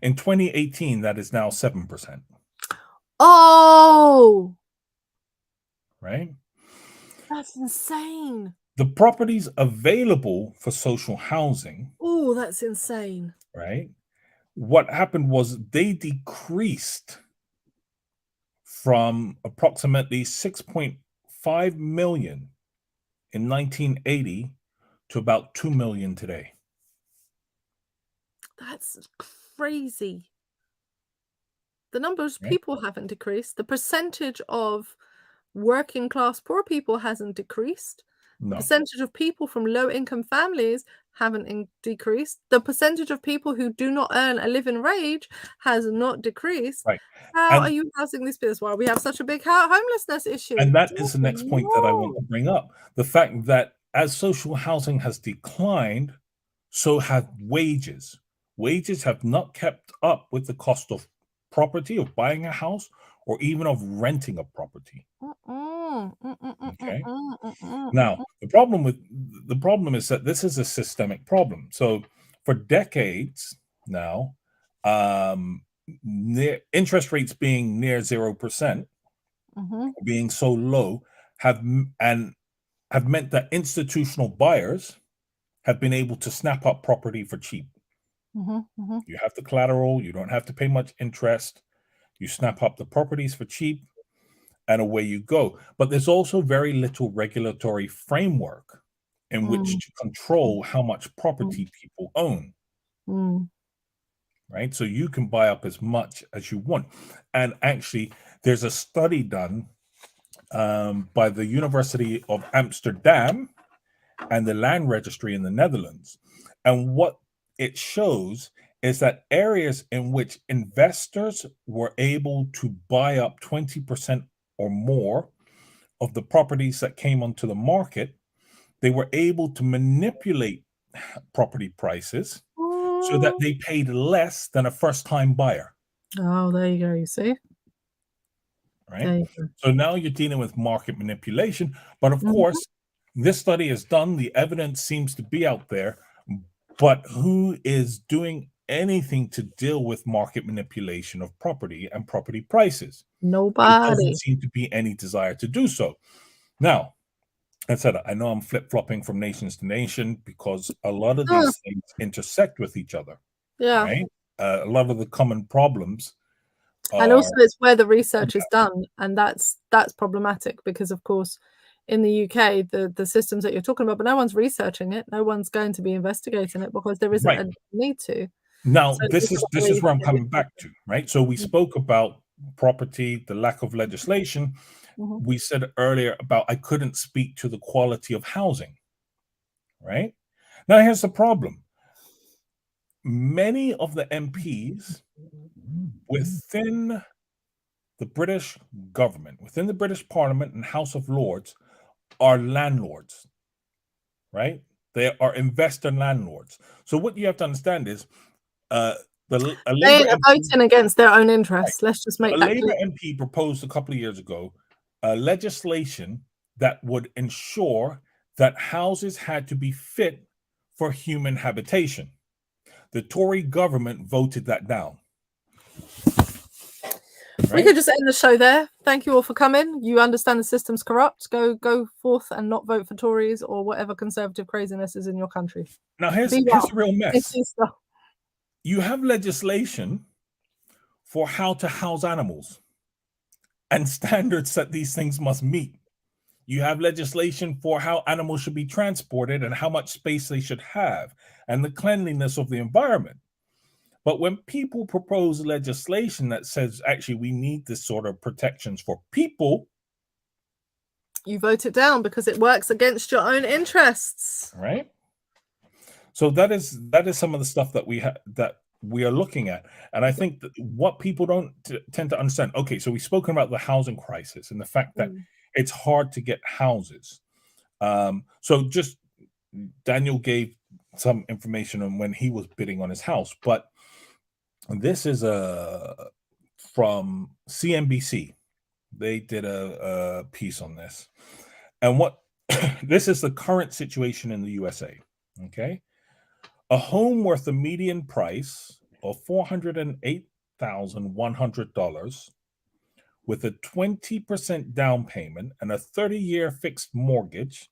In 2018, that is now 7%. Oh! Right? That's insane. The properties available for social housing. Oh, that's insane. Right? What happened was they decreased from approximately 6.5 million in 1980 to about 2 million today. That's crazy. The number of people haven't decreased. The percentage of working class poor people hasn't decreased. No. The percentage of people from low income families haven't decreased. The percentage of people who do not earn a living wage has not decreased. Right. How are you housing these people? That's why we have such a big homelessness issue. And that is the next point that I want to bring up. The fact that as social housing has declined, so have wages. Wages have not kept up with the cost of property, of buying a house, or even of renting a property. Okay. Now, the problem is that this is a systemic problem. So for decades now, interest rates being near 0%, being so low, have meant that institutional buyers have been able to snap up property for cheap. You have the collateral, you don't have to pay much interest, you snap up the properties for cheap, and away you go. But there's also very little regulatory framework in which to control how much property people own. Right? So you can buy up as much as you want. And actually, there's a study done by the University of Amsterdam and the Land Registry in the Netherlands. And what it shows is that areas in which investors were able to buy up 20% or more of the properties that came onto the market, they were able to manipulate property prices so that they paid less than a first-time buyer. Oh, there you go, you see? Right? So now you're dealing with market manipulation. But of course, this study is done. The evidence seems to be out there. But who is doing anything to deal with market manipulation of property and property prices? Nobody. There doesn't seem to be any desire to do so. Now, I said, I know I'm flip-flopping from nations to nation because a lot of these things intersect with each other. Yeah. Right? A lot of the common problems. And also it's where the research is done. And that's problematic because, of course, in the UK, the systems that you're talking about, but no one's researching it. No one's going to be investigating it because there isn't a need to. Now, so this is where I'm coming back to, right? So we spoke about property, the lack of legislation. We said earlier about I couldn't speak to the quality of housing, right? Now, here's the problem. Many of the MPs within the British government, within the British Parliament and House of Lords, are landlords, right? They are investor landlords. So what you have to understand is they are voting against their own interests. Right. Let's just make that Labour MP proposed a couple of years ago legislation that would ensure that houses had to be fit for human habitation. The Tory government voted that down. Right? We could just end the show there. Thank you all for coming. You understand the system's corrupt. Go forth and not vote for Tories or whatever conservative craziness is in your country. Now, here's the real mess. You have legislation for how to house animals and standards that these things must meet. You have legislation for how animals should be transported and how much space they should have and the cleanliness of the environment. But when people propose legislation that says, actually, we need this sort of protections for people, you vote it down because it works against your own interests. Right. So that is some of the stuff that we are looking at. And I think that what people don't tend to understand. Okay, so we've spoken about the housing crisis and the fact that it's hard to get houses. So just Daniel gave some information on when he was bidding on his house, but this is from CNBC. They did a piece on this, and what this is the current situation in the USA. Okay, a home worth a median price of $408,100 with a 20% down payment and a 30-year fixed mortgage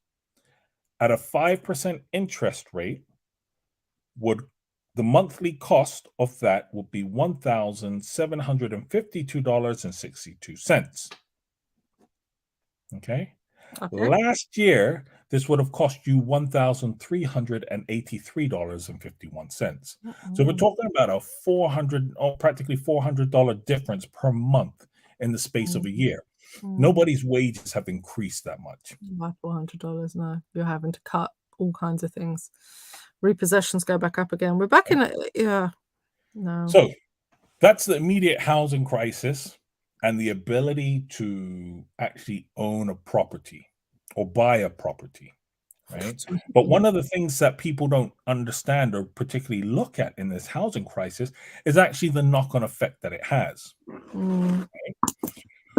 at a 5% interest rate the monthly cost of that would be $1,752.62. Okay. Last year, this would have cost you $1,383.51. So we're talking about a practically $400 difference per month in the space of a year. Nobody's wages have increased that much. Not $400, no. You're having to cut all kinds of things. repossessions go back up again. We're back in it. Yeah. No. So that's the immediate housing crisis and the ability to actually own a property or buy a property, right? But one of the things that people don't understand or particularly look at in this housing crisis is actually the knock-on effect that it has. Mm.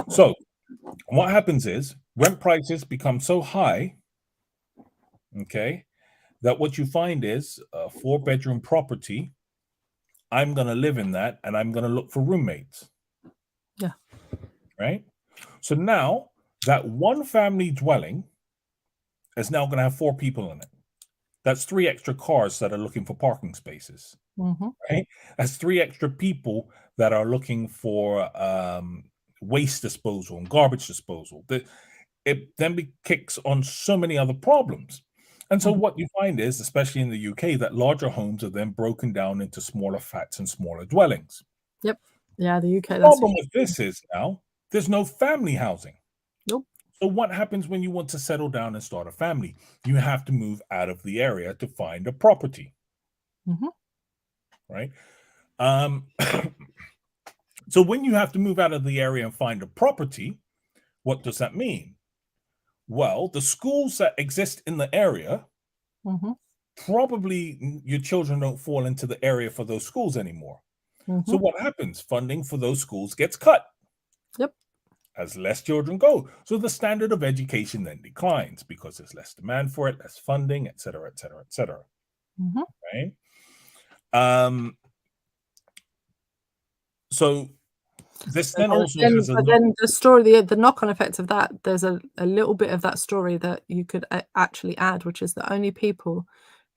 So what happens is rent prices become so high, okay, that what you find is a 4-bedroom property. I'm going to live in that and I'm going to look for roommates. Yeah. Right? So now that one family dwelling is now going to have 4 people in it. That's 3 extra cars that are looking for parking spaces. Mm-hmm. Right? That's 3 extra people that are looking for waste disposal and garbage disposal. It then kicks on so many other problems. And so what you find is, especially in the UK, that larger homes are then broken down into smaller flats and smaller dwellings. Yep. Yeah, the UK. The That's problem with this is now there's no family housing. Nope. So what happens when you want to settle down and start a family? You have to move out of the area to find a property. Mm-hmm. Right? So when you have to move out of the area and find a property, what does that mean? Well, the schools that exist in the area, probably your children don't fall into the area for those schools anymore. So what happens? Funding for those schools gets cut. Yep. As less children go. So the standard of education then declines because there's less demand for it, less funding, et cetera, et cetera, et cetera. Right? So this then also has a then the story, the knock-on effect of that, there's a little bit of that story that you could actually add, which is the only people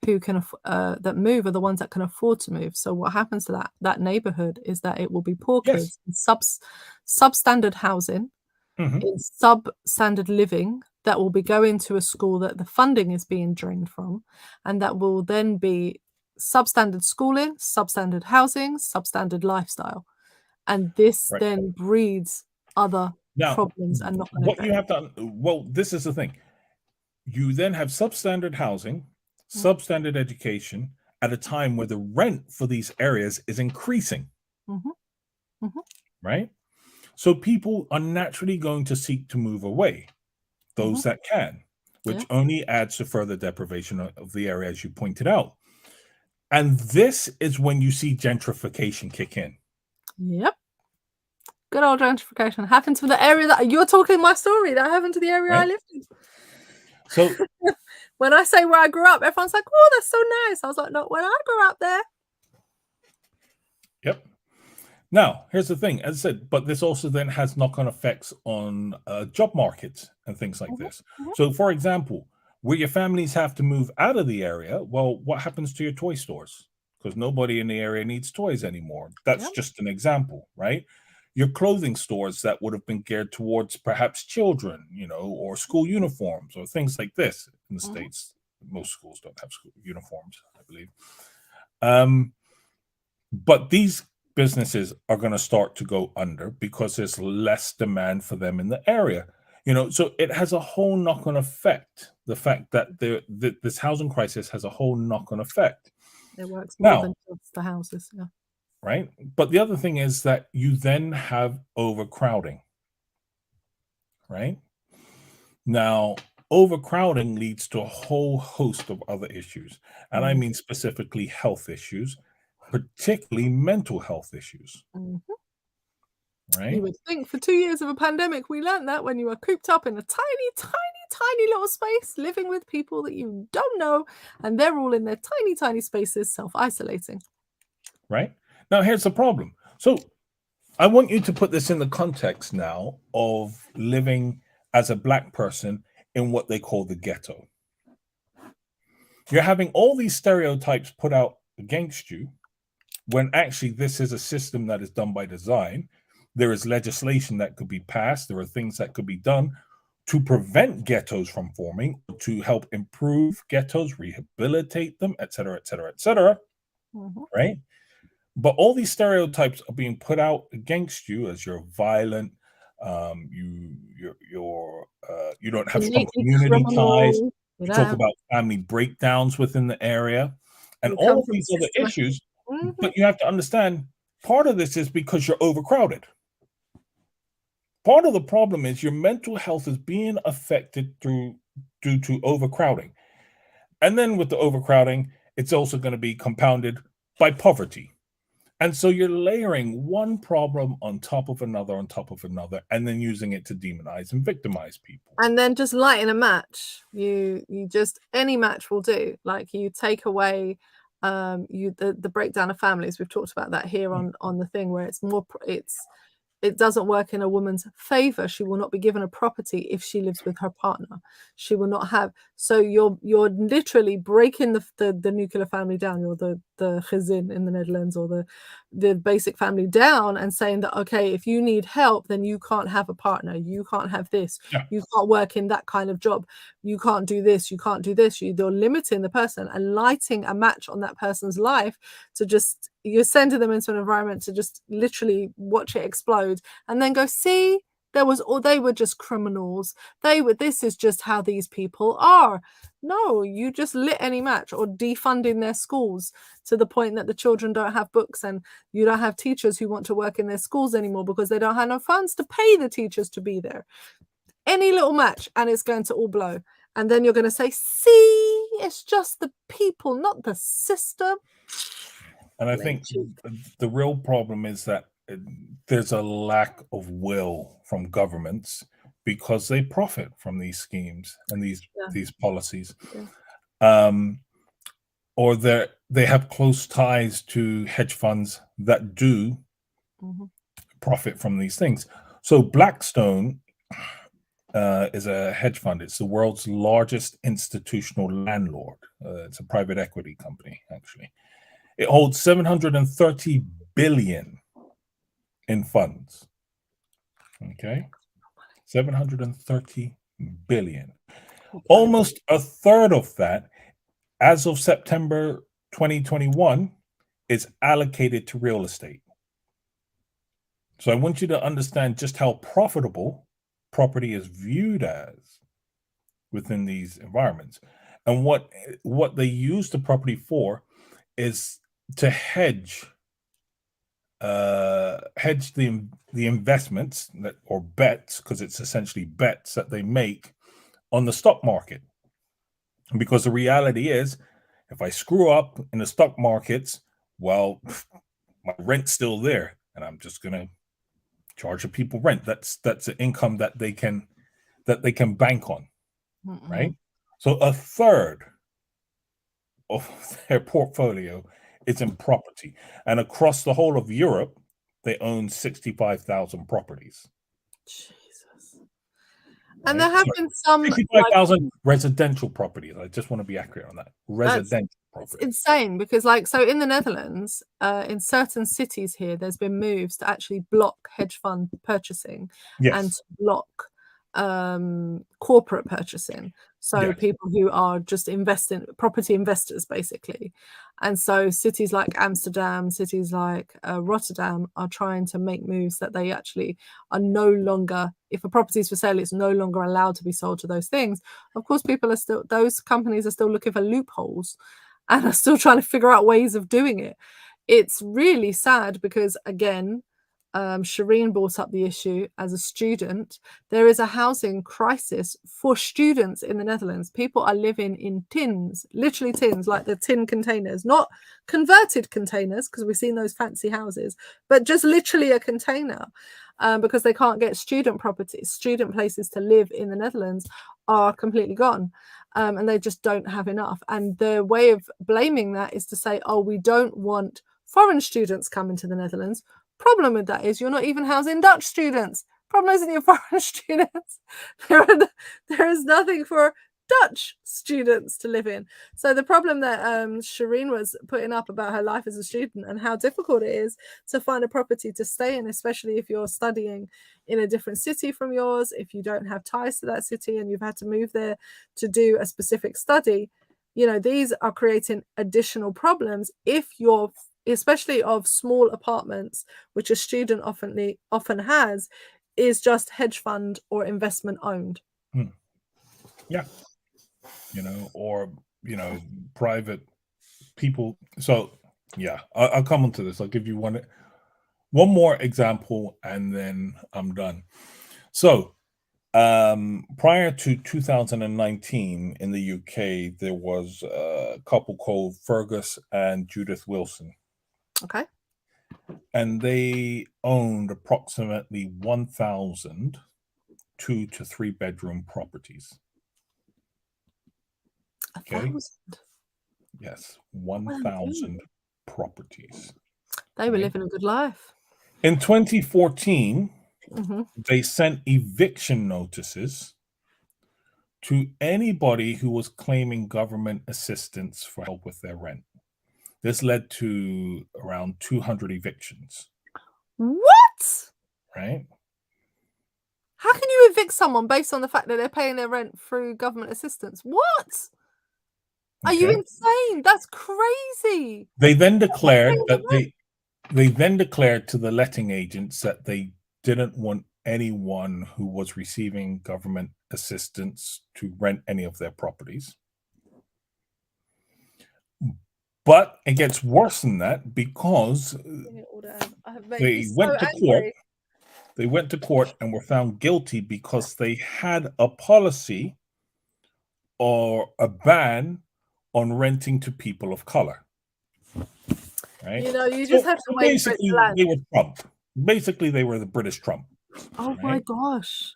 who can that move are the ones that can afford to move. So what happens to that neighborhood is that it will be poor kids in substandard housing, in substandard living, that will be going to a school that the funding is being drained from, and that will then be substandard schooling, substandard housing, substandard lifestyle. And this then breeds other problems and knock-on effects. What you have to, well, this is the thing. You then have substandard housing, substandard education at a time where the rent for these areas is increasing. Right? So people are naturally going to seek to move away, those that can, which only adds to further deprivation of the area, as you pointed out. And this is when you see gentrification kick in. Yep. Good old gentrification happened to the area that you're talking my story. That happened to the area I lived in. So when I say where I grew up, everyone's like, "Oh, that's so nice." I was like, "No, when I grew up there." Yep. Now, here's the thing. As I said, but this also then has knock-on effects on job markets and things like this. So, for example, where your families have to move out of the area, well, what happens to your toy stores? Because nobody in the area needs toys anymore. That's just an example, right? Your clothing stores that would have been geared towards perhaps children, or school uniforms or things like this. In the States, most schools don't have school uniforms, I believe. But these businesses are going to start to go under because there's less demand for them in the area. So it has a whole knock-on effect. The fact that this housing crisis has a whole knock-on effect. It works more than just the houses, right? But the other thing is that you then have overcrowding, right? Now, overcrowding leads to a whole host of other issues, and I mean specifically health issues, particularly mental health issues. Right? You would think for 2 years of a pandemic, we learned that when you are cooped up in a tiny, tiny, tiny little space, living with people that you don't know, and they're all in their tiny, tiny spaces, self-isolating. Right? Now, here's the problem. So I want you to put this in the context now of living as a Black person in what they call the ghetto. You're having all these stereotypes put out against you when actually this is a system that is done by design. There is legislation that could be passed. There are things that could be done to prevent ghettos from forming, to help improve ghettos, rehabilitate them, et cetera, et cetera, et cetera. Right? But all these stereotypes are being put out against you as you're violent. You don't have strong community ties. You talk about family breakdowns within the area. and It all comes of from these other systematic. issues. Mhm. But you have to understand, part of this is because you're overcrowded. Part of the problem is your mental health is being affected due to overcrowding. And then with the overcrowding, it's also going to be compounded by poverty. And so you're layering one problem on top of another, and then using it to demonize and victimize people. And then just lighting a match, you just, any match will do. Like, you take away the breakdown of families. We've talked about that here on the thing, where it doesn't work in a woman's favor. She will not be given a property if she lives with her partner. She will not have. So you're literally breaking the nuclear family down, or the gezin in the Netherlands, or the basic family down, and saying that, okay, if you need help, then you can't have a partner. You can't have this. Yeah. You can't work in that kind of job. You can't do this. You can't do this. You're limiting the person and lighting a match on that person's life to just, you're sending them into an environment to just literally watch it explode, and then go, see, they were just criminals. This is just how these people are. No, you just lit any match, or defunding their schools to the point that the children don't have books, and you don't have teachers who want to work in their schools anymore because they don't have no funds to pay the teachers to be there. Any little match and it's going to all blow. And then you're going to say, see, it's just the people, not the system. And I think the real problem is that there's a lack of will from governments, because they profit from these schemes and these policies. Or they have close ties to hedge funds that do profit from these things. So Blackstone is a hedge fund. It's the world's largest institutional landlord. It's a private equity company, actually. It holds 730 billion in funds. Okay, 730 billion. Almost a third of that, as of September 2021, is allocated to real estate. So I want you to understand just how profitable property is viewed as within these environments. And what they use the property for is to hedge the investments or bets, because it's essentially bets that they make on the stock market. Because the reality is, if I screw up in the stock markets, well, my rent's still there, and I'm just gonna charge the people rent. That's an income that they can bank on, right? So a third of their portfolio is in property, and across the whole of Europe, they own 65,000 properties. Jesus. Right? And there have been some 65,000 residential properties. I just want to be accurate on that. Residential properties. It's insane, because so in the Netherlands, in certain cities here, there's been moves to actually block hedge fund purchasing and to block corporate purchasing. So people who are just property investors, basically. And so cities like Amsterdam, cities like Rotterdam are trying to make moves that they actually are no longer, if a property is for sale, it's no longer allowed to be sold to those things. Of course, those companies are still looking for loopholes and are still trying to figure out ways of doing it. It's really sad, because, again, Shireen brought up the issue as a student. There is a housing crisis for students in the Netherlands. People are living in tins, literally tins, like the tin containers, not converted containers, because we've seen those fancy houses, but just literally a container, because they can't get student places to live in the Netherlands are completely gone. And they just don't have enough. And the way of blaming that is to say, oh, we don't want foreign students coming to the Netherlands. Problem with that is you're not even housing Dutch students. Problem isn't your foreign students. There is nothing for Dutch students to live in. So the problem that Shireen was putting up about her life as a student and how difficult it is to find a property to stay in, especially if you're studying in a different city from yours, if you don't have ties to that city and you've had to move there to do a specific study, these are creating additional problems especially of small apartments, which a student often has, is just hedge fund or investment owned. Yeah. Or private people. So yeah, I'll come on to this. I'll give you one more example, and then I'm done. So prior to 2019 in the UK, there was a couple called Fergus and Judith Wilson, Okay. and they owned approximately 1,000 2 to 3 bedroom properties. Okay. 1,000. Yes, Well, 1,000 properties. they were Right? living a good life. In 2014, Hmm. they sent eviction notices to anybody who was claiming government assistance for help with their rent. This led to around 200 evictions, What? right? How can you evict someone based on the fact that they're paying their rent through government assistance? What? Are you Okay. insane? That's crazy. They then They're declared paying the that rent. they then declared to the letting agents that they didn't want anyone who was receiving government assistance to rent any of their properties. But it gets worse than that because I have made me they so went to court. angry. They went to court and were found guilty because they had a policy or a ban on renting to people of color. Right? You know, you just So have to wait for it to basically, land. they were Trump. Basically, they were the British Trump. Oh my Right? gosh.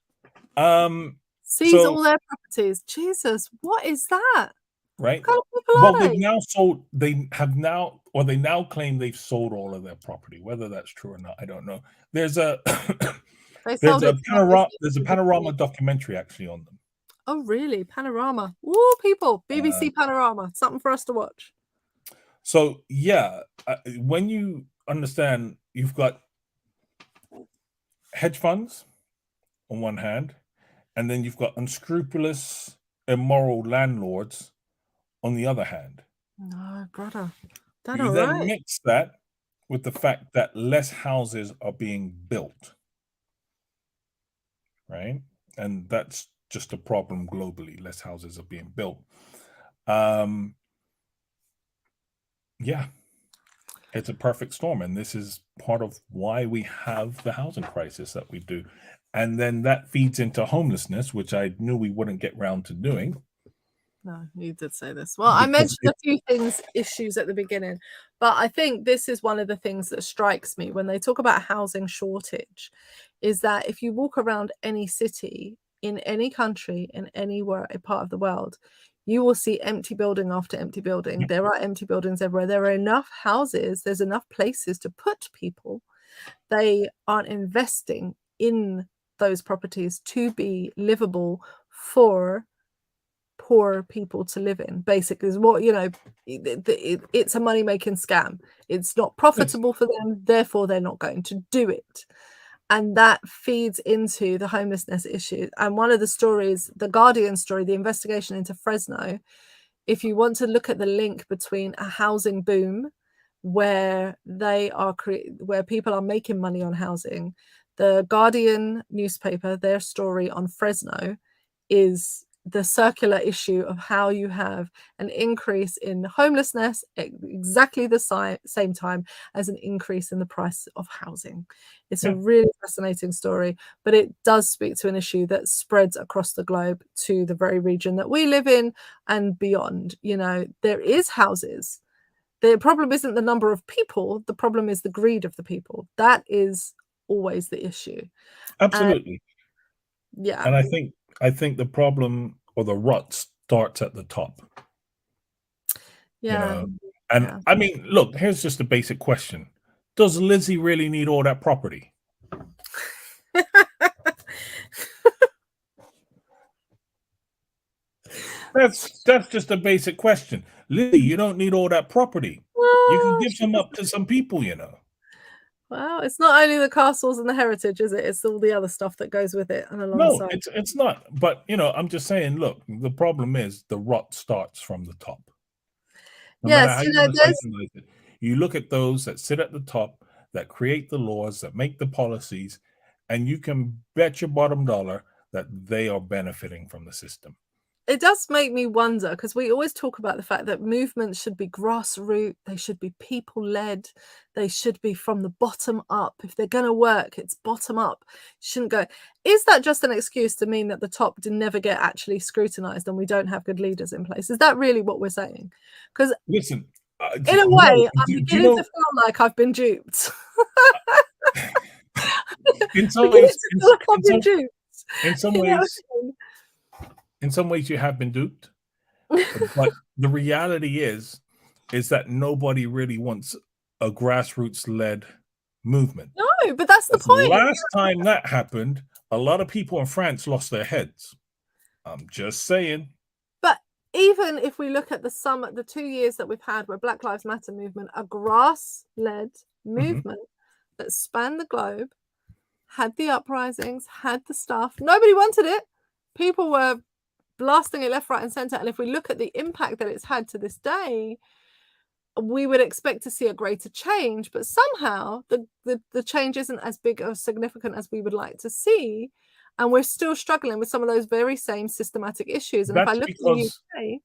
Um. Seize So all their properties. Jesus, what is that? right. What kind of people Well, are they've they? now sold. They have now, or they now claim they've sold all of their property. Whether that's true or not, I don't know. There's a They sold it to like there's a business people. panorama documentary actually on them. Oh, really? Panorama. Woo, people. Uh, BBC Panorama. Something for us to watch. so yeah, when you understand, you've got hedge funds on one hand, and then you've got unscrupulous, immoral landlords on the other hand. No, brother. That You all then right? mix that with the fact that less houses are being built, right? And that's just a problem globally. Less houses are being built. Um, yeah, it's a perfect storm. And this is part of why we have the housing crisis that we do. And then that feeds into homelessness, which I knew we wouldn't get round to doing. No, you did say this. Well, I Because mentioned a few issues at the beginning, but I think this is one of the things that strikes me when they talk about housing shortage, is that if you walk around any city in any country in anywhere a part of the world, you will see empty building after empty building. There are empty buildings everywhere. There are enough houses. There's enough places to put people. They aren't investing in those properties to be livable for poor people to live in, basically, is what, it's a money making scam. It's not yes, profitable for them, therefore they're not going to do it, and that feeds into the homelessness issue. And one of the stories, the Guardian story, the investigation into Fresno, if you want to look at the link between a housing boom where where people are making money on housing, the Guardian newspaper, their story on Fresno is the circular issue of how you have an increase in homelessness at exactly the same time as an increase in the price of housing. It's a yeah, really fascinating story, but it does speak to an issue that spreads across the globe to the very region that we live in and beyond. There is houses. The problem isn't the number of people, the problem is the greed of the people. That is always the issue. And absolutely. yeah, And I think the problem or the rut starts at the top, you yeah, know. And yeah. I mean, look, here's just a basic question. Does Lizzie really need all that property? That's just a basic question. Lizzie, you don't need all that property. You can Well, give she some does. up to some people. Well, it's not only the castles and the heritage, is it? It's all the other stuff that goes with it and No, alongside. it's not. But I'm just saying, look, the problem is the rot starts from the top. No matter Yes, how you want to there's slice it, you look at those that sit at the top, that create the laws, that make the policies, and you can bet your bottom dollar that they are benefiting from the system. it does make me wonder, because we always talk about the fact that movements should be grassroots, they should be people-led, they should be from the bottom up. If they're going to work, it's bottom up. Shouldn't go. Is that just an excuse to mean that the top did never get actually scrutinized and we don't have good leaders in place? Is that really what we're saying? Because listen, in a way, I'm beginning to feel like I've been duped. in some ways, in some ways, in some ways, you have been duped. But the reality is that nobody really wants a grassroots-led movement. No, but that's the point. Last time that happened, a lot of people in France lost their heads. I'm just saying. But even if we look at the 2 years that we've had where Black Lives Matter movement, a grass-led movement that spanned the globe, had the uprisings, had the stuff. Nobody wanted it. People were blasting it left, right, and center. And if we look at the impact that it's had to this day, we would expect to see a greater change. But somehow the change isn't as big or significant as we would like to see. And we're still struggling with some of those very same systematic issues. And if I look at the UK,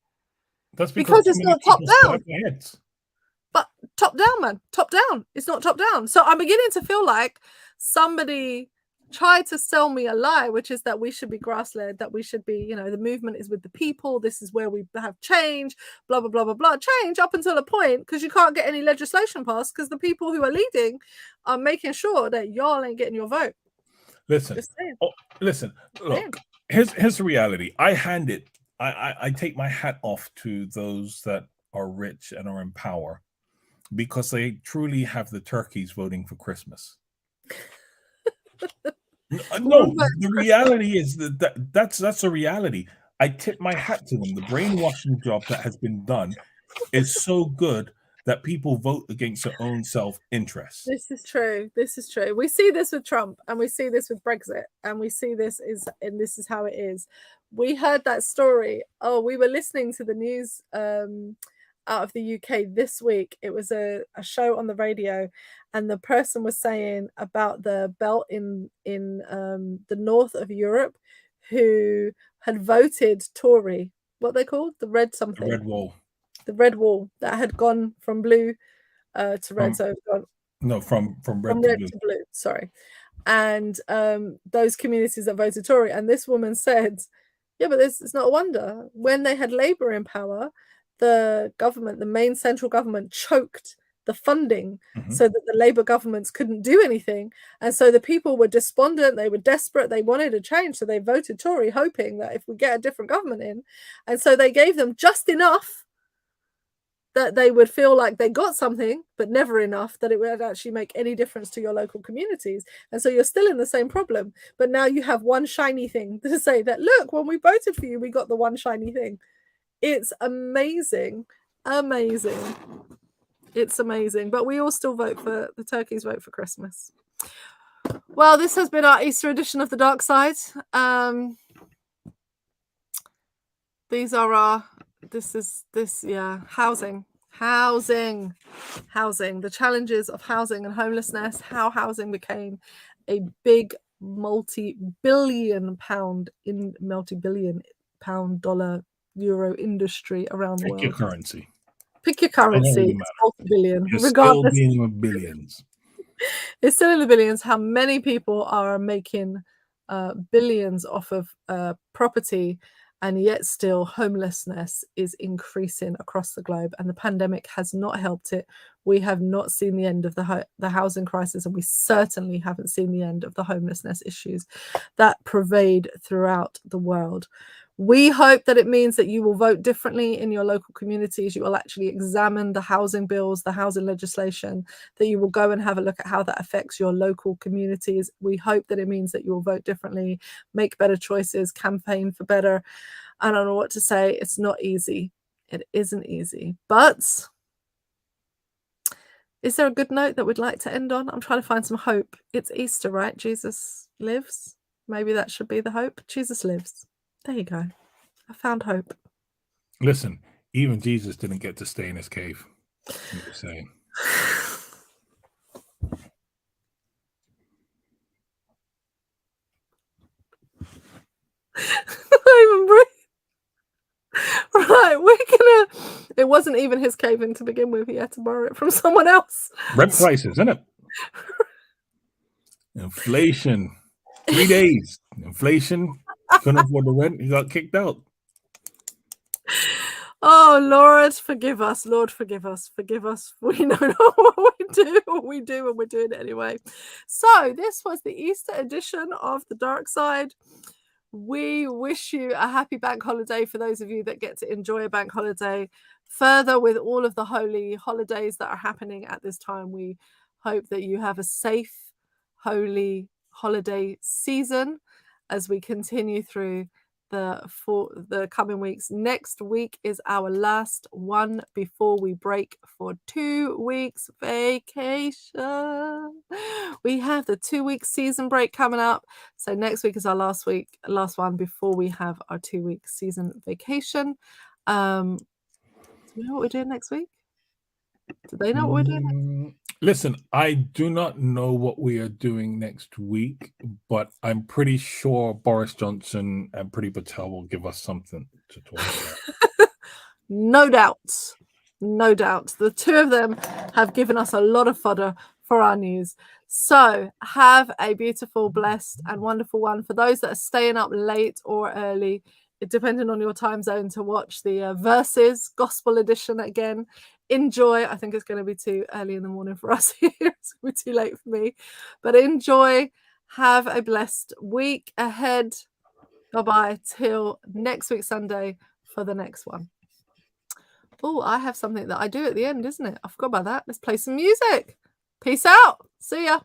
that's because it's not top down. But top down, man, top down. It's not top down. So I'm beginning to feel like somebody tried to sell me a lie, which is that we should be grass-led, that we should be, the movement is with the people. This is where we have change, blah, blah, blah, blah, blah. Change up until a point, because you can't get any legislation passed because the people who are leading are making sure that y'all ain't getting your vote. Listen, look, here's the reality. I take my hat off to those that are rich and are in power, because they truly have the turkeys voting for Christmas. No, the reality is that's a reality. I tip my hat to them. The brainwashing job that has been done is so good that people vote against their own self-interest. This is true. We see this with Trump, and we see this with Brexit, and we see this is how it is. We heard that story. Oh, we were listening to the news out of the UK this week. It was a show on the radio, and the person was saying about the belt in the north of Europe who had voted Tory. What they called? The red something. The red wall. The red wall that had gone from blue to red. From red to blue. Sorry. And those communities that voted Tory. And this woman said, yeah, but it's not a wonder. When they had Labour in power, the government, the main central government, choked the funding so that the Labour governments couldn't do anything. And so the people were despondent, they were desperate, they wanted a change. So they voted Tory, hoping that if we get a different government in. And so they gave them just enough that they would feel like they got something, but never enough that it would actually make any difference to your local communities. And so you're still in the same problem, but now you have one shiny thing to say that, look, when we voted for you, we got the one shiny thing. It's amazing. It's amazing. But we all still the turkeys vote for Christmas. Well, this has been our Easter edition of the Dark Side. These are housing, the challenges of housing and homelessness, how housing became a big multi-billion pound dollar euro industry around the world. Pick your currency. It's multi-billion. Regardless, still dealing with billions. It's still in the billions. How many people are making billions off of property? And yet still homelessness is increasing across the globe, and the pandemic has not helped it. We have not seen the end of the housing crisis, and we certainly haven't seen the end of the homelessness issues that pervade throughout the world. We hope that it means that you will vote differently in your local communities. You will actually examine the housing bills, the housing legislation, that you will go and have a look at how that affects your local communities. We hope that it means that you will vote differently, make better choices, campaign for better. I don't know what to say. It's not easy. It isn't easy. But is there a good note that we'd like to end on? I'm trying to find some hope. It's Easter, right? Jesus lives. Maybe that should be the hope. Jesus lives. There you go. I found hope. Listen, even Jesus didn't get to stay in his cave. I'm just saying. I don't even breathe. It wasn't even his cave-in to begin with. He had to borrow it from someone else. Rent prices, isn't it? Inflation. 3 days. Inflation. Couldn't afford the rent. He got kicked out. Oh, Lord, forgive us. Lord, forgive us. Forgive us. We know not what we do, and we're doing it anyway. So this was the Easter edition of the Dark Side. We wish you a happy bank holiday for those of you that get to enjoy a bank holiday. Further, with all of the holy holidays that are happening at this time, we hope that you have a safe, holy holiday season as we continue through the coming weeks. Next week is our last one before we break for 2 weeks vacation. We have the 2-week season break coming up, so next week is our last one before we have our 2-week season vacation. Do you know what we're doing next week? Do they know what we're doing next week? Listen, I do not know what we are doing next week, but I'm pretty sure Boris Johnson and Priti Patel will give us something to talk about. No doubt. No doubt. The two of them have given us a lot of fodder for our news. So have a beautiful, blessed, and wonderful one. For those that are staying up late or early, depending on your time zone, to watch the Versus Gospel Edition again, enjoy. I think it's going to be too early in the morning for us here. It's going to be too late for me. But enjoy. Have a blessed week ahead. Bye-bye till next week, Sunday, for the next one. Oh, I have something that I do at the end, isn't it? I forgot about that. Let's play some music. Peace out. See ya.